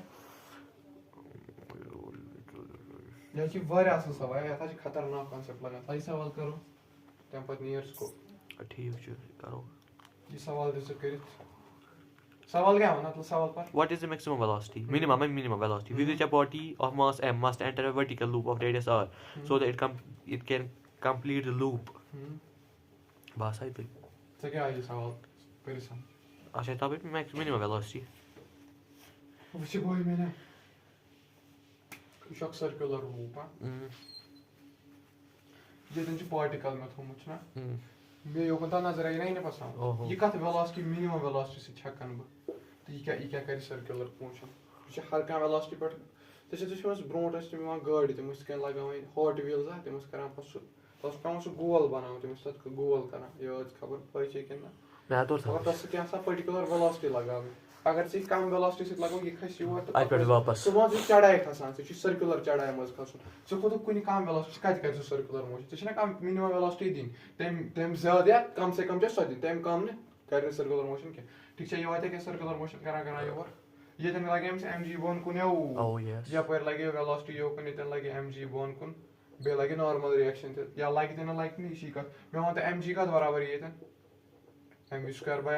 [SPEAKER 1] याची वाऱ्या असल सवाल या था खतरनाक कांसेप्ट लगा सही सवाल करो टेम पर नियर्स को
[SPEAKER 3] ठीक छ करो
[SPEAKER 1] ये सवाल जैसे करित सवाल क्या होना मतलब सवाल पर
[SPEAKER 3] what is the maximum velocity minimum and minimum velocity with which a body of mass m must enter a vertical loop of radius r so that it can complete the loop बस आई पे
[SPEAKER 1] तो क्या है ये सवाल परेशान
[SPEAKER 3] अच्छा तब minimum velocity
[SPEAKER 1] वैसे कोई मैंने शॉक सर्कुलर लूप ये दिन पार्टिकल में थोमुच ना मैं यो कोता नजर आई नहीं पसंद ये कत वेलोसिटी मिनिमम वेलोसिटी से छकन ब तो ये क्या कर सर्कुलर मोशन ये हर का वेलोसिटी पर तसे तसे ब्रोट अस तम गाड़ी तम कन लगावन हॉट व्हील्स आ तम करन पस तस पेवन सो गोल बनाव तम तत गोल करन ये खबर पई छ कि ना
[SPEAKER 3] मैं तो
[SPEAKER 1] और तस क्या सा पर्टिकुलर वेलोसिटी लगाव अगर से कम वेलोसिटी से लगाव ये खस यो तो
[SPEAKER 3] आई पे वापस
[SPEAKER 1] सो वहां चढ़ाई खसान से सर्कुलर चढ़ाई मज खसन सो को तो कुनी कम वेलोसिटी कत कर सर्कुलर मोशन तो छना कम मिनिमम वेलोसिटी दिन तम ज्यादा कम से कम छ दिन तम कम ने कर सर्कुलर मोशन के ठीक छ ये वाते के सर्कुलर मोशन करा योर ये तन लगे mg बोन कुन
[SPEAKER 3] oh yes
[SPEAKER 1] या पर लगे वेलोसिटी यो कुन तन लगे mg बोन कुन बे लगे नॉर्मल रिएक्शन ते या लगे तन लाइक नी शी का मैं वहां तो mg का बराबर ये तन mv square by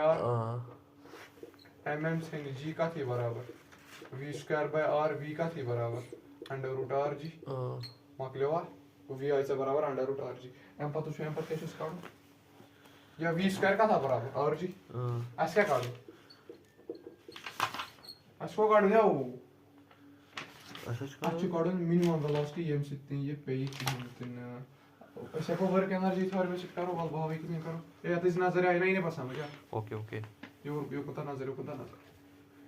[SPEAKER 1] r mm से g का थी बराबर v square by r v का थी बराबर अंडर रूट rg मकलेवा v आई से बराबर अंडर रूट rg एम पर कैसे काढू या v स्क्वायर का था बराबर rg ऐसे क्या काढू असको काढू द्या अच्छी काढून मिनिमम वेलोसिटी एम से ये पे कितन ऐसे को वर्क एनर्जी थोड़ी बेसिक करो बल भाव कितनी करो ये तो नजर आई नहीं पसंद क्या
[SPEAKER 3] ओके
[SPEAKER 1] यो को नजर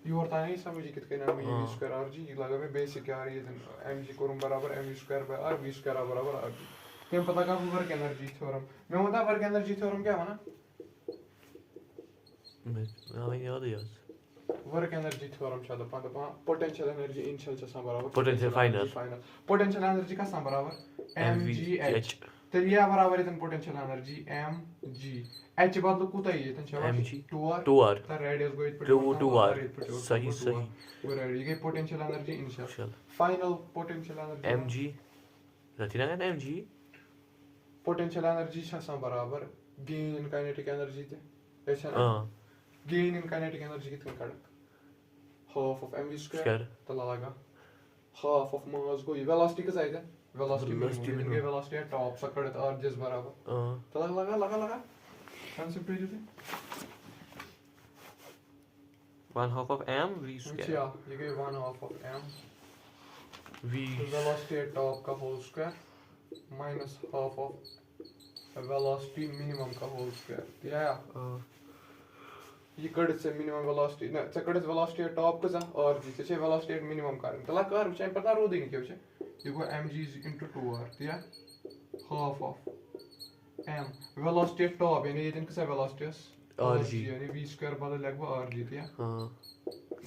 [SPEAKER 1] यो और नहीं समझ कितने नाम ये स्क्वायर आरजी लगा में बेसिक यार ये mg करूं बराबर mv square by r v square बराबर rg क्या पता का वर्क एनर्जी थ्योरम मैं बता वर्क एनर्जी थ्योरम क्या है ना
[SPEAKER 3] मैं याद है
[SPEAKER 1] वर्क एनर्जी थ्योरम छ द पता पोटेंशियल एनर्जी इनिशियल छ बराबर
[SPEAKER 3] पोटेंशियल फाइनल
[SPEAKER 1] पोटेंशियल एनर्जी का सम बराबर mgh तो ये बराबर है पोटेंशियल एनर्जी mg h बदल कुता ये तन छ
[SPEAKER 3] mg
[SPEAKER 1] 2r तो रेडियस गो इट
[SPEAKER 3] 2r सही
[SPEAKER 1] वो रेडी ये potential energy initial final potential energy
[SPEAKER 3] mg रतिना का mg
[SPEAKER 1] पोटेंशियल एनर्जी छ सम बराबर गेन इन काइनेटिक एनर्जी ते ऐसा ना गेन इन काइनेटिक एनर्जी कितने कड़क half of mv square तो लगा half of mass go velocity का जाएगा वेलोसिटी में ये वेलोसिटी है टॉप सकड़त और जिस बराबर तो लगा कांसेप्ट है जो
[SPEAKER 3] 1/2 of m v square
[SPEAKER 1] या ये 1/2 of m
[SPEAKER 3] V
[SPEAKER 1] velocity at top का whole square minus half of velocity minimum का whole square दिया या ये कड़ित से minimum velocity ना से कड़ित velocity at top का और जी से velocity at minimum कारण तला कर उसे पता रो देंगे क्या उसे ये को mg is into 2r दिया half of m velocity at top यानी ये जिनका से velocity rg यानी v square बदल लगभग rg दिया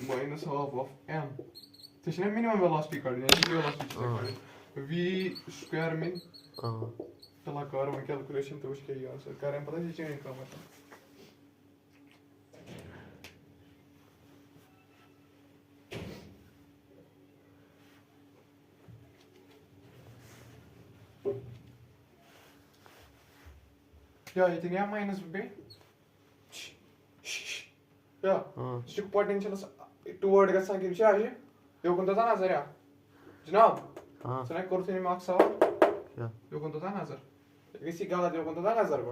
[SPEAKER 1] minus half of m तो इसने minimum velocity कर दिया यानी velocity से कर v square min तला कर वो calculation तो उसके ही आंसर करें पता है चेंज का मतलब या इतनी या minus b या इसको potential toward का संख्या क्या है यो कौन था नजर या जनाब सने करते हैं मार्क्स सवाल
[SPEAKER 3] क्या
[SPEAKER 1] यो कौन था नजर किसी गलत यो कौन था नजर को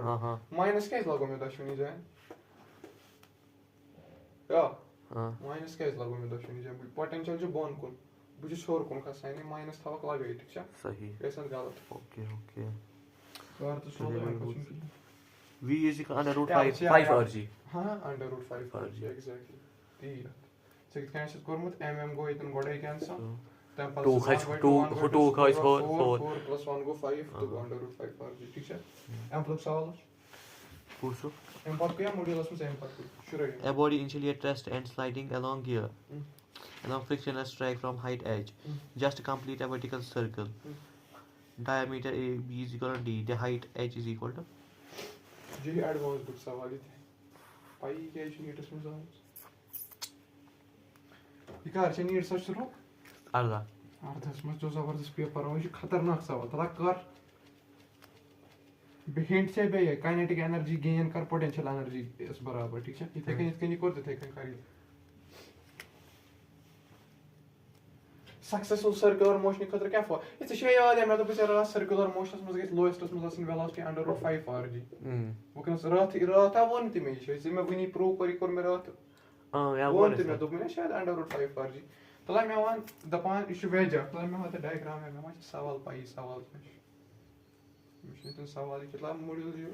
[SPEAKER 1] माइनस कैसे लागू में दशमनी जाए या माइनस कैसे लागू में दशमनी जाए पोटेंशियल जो बॉन कौन बुझे छोर कौन का साइन माइनस था लगा गई ठीक है
[SPEAKER 3] सही
[SPEAKER 1] ऐसा गलत
[SPEAKER 3] ओके ओके
[SPEAKER 1] और तो solve
[SPEAKER 3] v is equal under root 5 rg
[SPEAKER 1] हां under root 5 rg exactly ती सिक्स कैंसिल करमुत mm गो इतन गोडे कैंसल तम पर 2 का is 4 plus 1 go 5 तो under root 5 rg ठीक है m plus सवाल
[SPEAKER 3] पूछो
[SPEAKER 1] m पर क्या मॉड्यूलस में m पर शुरू है
[SPEAKER 3] a body initially at rest and sliding along here along frictionless track from height h just complete a vertical circle diameter a b is equal to d the height h is equal to
[SPEAKER 1] JEE advance book सवाल थे पाई क्या है NEET में जाओ ये car से NEET सच रो
[SPEAKER 3] अर्धा
[SPEAKER 1] में जो जबरदस्त पेपर हो ये खतरनाक सवाल तला कर हिंट से बे काइनेटिक एनर्जी गेन कर पोटेंशियल एनर्जी इस बराबर ठीक है इथे कहीं करते थे कहीं करी सक्सेसफुल सर्कुलर मोशन खतर क्या फॉर इट्स शे याद है मैं तो बेचारा सर्कुलर मोशन में गई लोएस्ट में आसन वेलोसिटी अंडर रूट 5 rg वो कन रात वन ति में ये मैं वनी प्रूव कर मैं रात
[SPEAKER 3] या
[SPEAKER 1] वन ति में तो मैं शायद अंडर रूट 5 rg तला मैं वन दपान इशू वेजा तला मैं होता डायग्राम है मैं सवाल पाई सवाल मैं तो सवाल कितना मॉड्यूल ये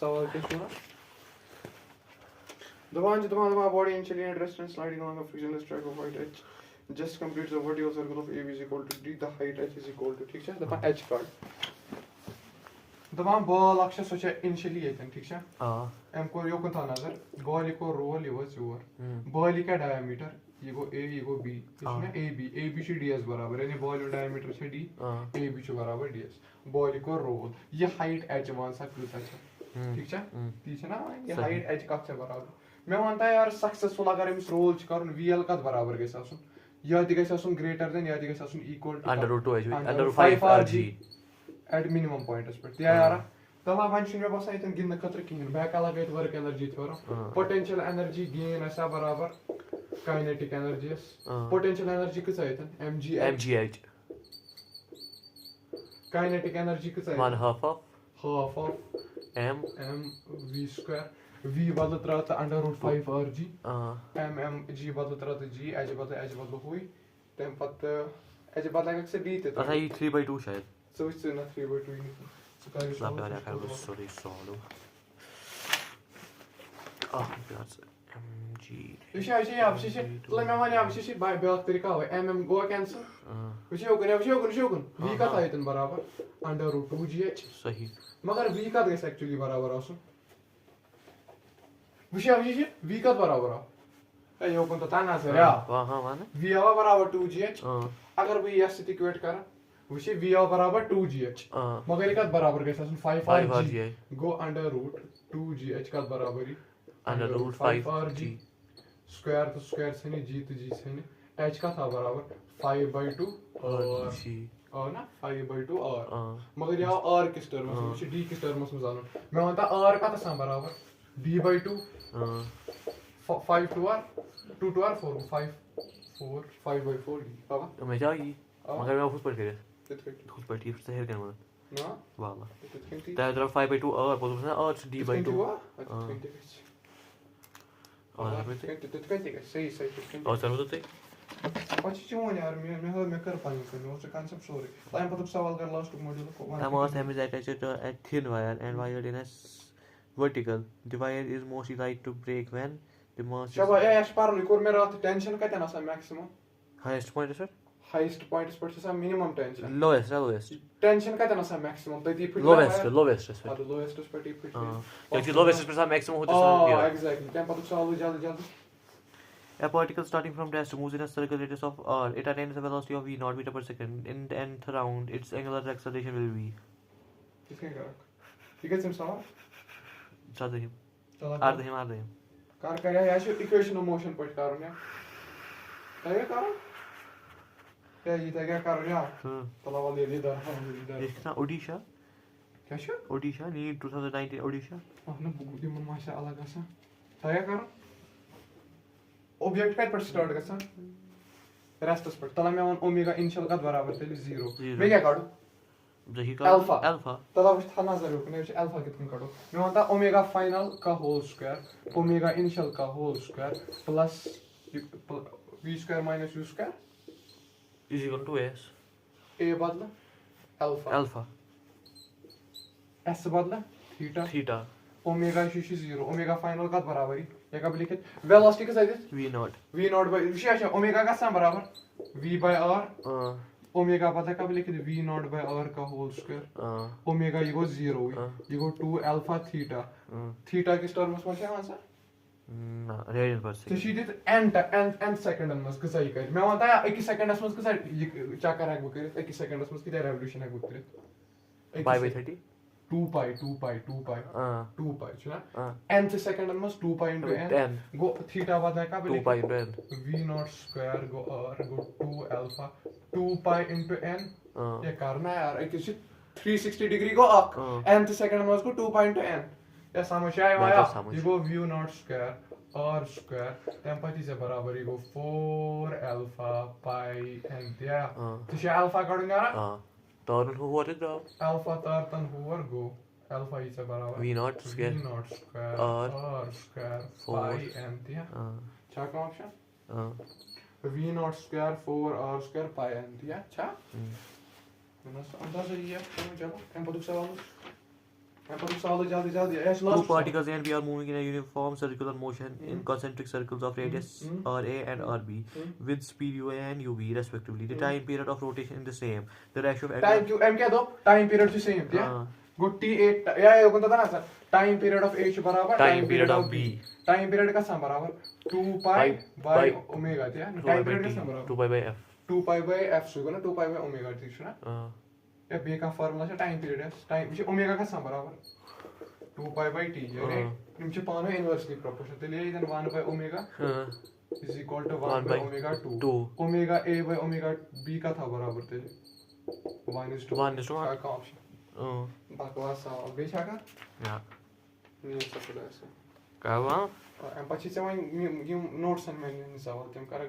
[SPEAKER 1] सवाल के सुना दपान body initially at rest and sliding on the frictionless track of height h just completes the vertical circle of AB is equal to D, the height h is equal to ठीक है दपा h card दपा ball अक्ष सोचा initially है ठीक है m को यो कौन था नजर बॉल को रोल ये was over बॉल का डायमीटर ये को a ये को b इसमें ab से ds बराबर है यानी बॉल का डायमीटर से d ab से बराबर ds बॉल को रोल ये हाइट h मान सकते हैं ठीक है ठीक है ना ये हाइट h का से बराबर मैं मानता यार सक्सेसफुल अगर हम रोल करन vl का बराबर गैस आसुन या दी गैस आसुन ग्रेटर देन या दी गैस आसुन equal to
[SPEAKER 3] under root 2 h under root 5 rg
[SPEAKER 1] at minimum point पर दिया यार तला वन में बस इतन गिन खतर किन बैक लगे work energy theorem potential energy gain ऐसा बराबर काइनेटिक एनर्जी पोटेंशियल एनर्जी किस आयतन mgh काइनेटिक एनर्जी किस आयतन
[SPEAKER 3] 1 half of m
[SPEAKER 1] v square v बदल तरह under root 5 rg m g बदल तरह g h बदल हुई तम पत h बदल से d ते
[SPEAKER 3] अच्छा ये 3/2 शायद
[SPEAKER 1] so it's not 3/2
[SPEAKER 3] ला पे आ कर sorry solve that's mg
[SPEAKER 1] Вообще, для меня вообще байбел тыркал, go cancel. Вишёгун. V का था इतन बराबर अंडर रूट 2gh.
[SPEAKER 3] सही.
[SPEAKER 1] मगर V का कैसे एक्चुअली बराबर आसो? विषय V का बराबर आ. ए यो कौन तो ताना से या.
[SPEAKER 3] हां माने.
[SPEAKER 1] V आवा बराबर 2gh. अगर V s से इक्वेट करा विषय V आवा बराबर 2gh. मगर इका बराबर कैसे आसो 5rg. Go under root 2gh का बराबरी
[SPEAKER 3] अंडर रूट 5rg.
[SPEAKER 1] स्क्वायर तो स्क्वायर से नहीं g तो g से नहीं h का था बराबर 5/2 और ना 5/2 r मगर यहाँ r किस टर्म में मुझे d किस टर्म में जानो मैं मानता r का था बराबर d/2 5 to r 2 to r 4 5/4 बाबा
[SPEAKER 3] तो मैं जाएगी मगर मैं खुद पढ़ के खुद पढ़ ठीक से हेर कर मतलब
[SPEAKER 1] ना
[SPEAKER 3] वाला तेरा 5/2 r बोल रहा है r d/2 और
[SPEAKER 1] सही
[SPEAKER 3] और चलो तो
[SPEAKER 1] Pode te olhar, minha campaña, no se cansa sorry. Lá em Portugal só algar last module.
[SPEAKER 3] A mass M is attached to a thin wire and wired in a vertical. The wire is mostly right to break when the mass
[SPEAKER 1] Shaba, aš parnu, kur mera tension ka tena sa maximum.
[SPEAKER 3] highest point is it?
[SPEAKER 1] Highest point is per minimum tension.
[SPEAKER 3] Lowest.
[SPEAKER 1] Tension ka tena sa maximum. तो ये
[SPEAKER 3] Lowest is
[SPEAKER 1] lowest is per deep.
[SPEAKER 3] क्योंकि lowest is per maximum होता
[SPEAKER 1] Oh,
[SPEAKER 3] है.
[SPEAKER 1] exactly. Tempo तो साल जल्दी.
[SPEAKER 3] A particle starting from rest moves in a circular radius of r. It attains a velocity of v naught meter per second. In the nth round, its angular acceleration will be.
[SPEAKER 1] किसने करा? ठीक है Simsa.
[SPEAKER 3] Ardhim.
[SPEAKER 1] Car क्या है? ऐसे equation of motion पर करो ना. क्या करो? क्या क्या करो ना? तला वाले इधर.
[SPEAKER 3] इसका Odisha.
[SPEAKER 1] क्या शो?
[SPEAKER 3] Odisha. Need 2019 Odisha.
[SPEAKER 1] ना बुक दी मन माशा अलग ऐसा. क्या करो? Object का पर start कर सा. Rest पर. तला में वन ओमेगा initial का बराबर तेली 0. मैं क्या करूँ? Alpha. तला वश था ना जरूर. मैं वश alpha कितने करूँ? मैं वहाँ था ओमेगा final का whole square, ओमेगा initial का whole square plus v square minus u square
[SPEAKER 3] is equal to s.
[SPEAKER 1] A बदला alpha. S बदला theta. ओमेगा इशू 0. ओमेगा फाइनल का बराबर ही. ये कब लिखे? वेलोसिटी का साइज
[SPEAKER 3] v naught
[SPEAKER 1] by विशेष ओमेगा का सम बराबर v by r. ओमेगा पता कब लिखे थे? v naught by r का होल स्क्वायर. ओमेगा ये गो 0 ये गो 2 अल्फा थीटा. थीटा के टर्म्स में क्या आंसर?
[SPEAKER 3] ना रेडियन पर
[SPEAKER 1] तो शी डिड n सेकंड में कैसा ही कर. मैं मानता है 1 सेकंड में कैसा चक्कर है वो करे. 1 सेकंड में कितना रेवोल्यूशन है वो करे.
[SPEAKER 3] pi by 30
[SPEAKER 1] 2 pi चला. n सेकंड में 2 pi into n गो थीटा बाद में कब
[SPEAKER 3] 2 pi into n
[SPEAKER 1] v naught square go r go 2 alpha 2 pi into n. ये करना है यार. एक 360 डिग्री को अप. n सेकंड में उसको 2 pi into n. ये समझ आया? ये गो v naught square r square temperature से बराबर ये गो 4 alpha pi n दिया. तो ये alpha करूँगा ना?
[SPEAKER 3] Torn who what is the
[SPEAKER 1] alpha tartan होवर go alpha इसे बराबर
[SPEAKER 3] v naught square
[SPEAKER 1] r square pi n दिया. क्या का option? v naught square 4 r square pi n दिया. अच्छा अंदाज़ा ये है. चलो हम जल्दी.
[SPEAKER 3] two particles and we are moving in a uniform circular motion in concentric circles of radius RA and RB with speed UA and UB respectively. The time period of rotation is the same. The ratio of
[SPEAKER 1] time q m क्या दो? Time period से same दिया. Good t8 या ये कौन था ना sir? Time period of h बराबर
[SPEAKER 3] time period of b.
[SPEAKER 1] Time period का सम बराबर 2 pi by omega दिया. Time period का सम बराबर
[SPEAKER 3] 2 pi by f.
[SPEAKER 1] 2 pi by f से ना 2 pi by omega ठीक है ना? ये b का फार्मूला है टाइम पीरियड है. टाइम ये ओमेगा का सम बराबर 2 pi by t है राइट. निम्चे पानो इनवर्सली प्रोपोर्शनल. तो लिए इधर 1 by omega is equal to 1 by omega 2. Omega a by omega b का था बराबर थे 1:1 का ऑप्शन. बकवास है बेचारा.
[SPEAKER 3] या
[SPEAKER 1] नहीं सकता ऐसे.
[SPEAKER 3] क्या हुआ?
[SPEAKER 1] एम पछि चाहिँ म नोट्स एन्ड मेन्यु सवाल त्यम करा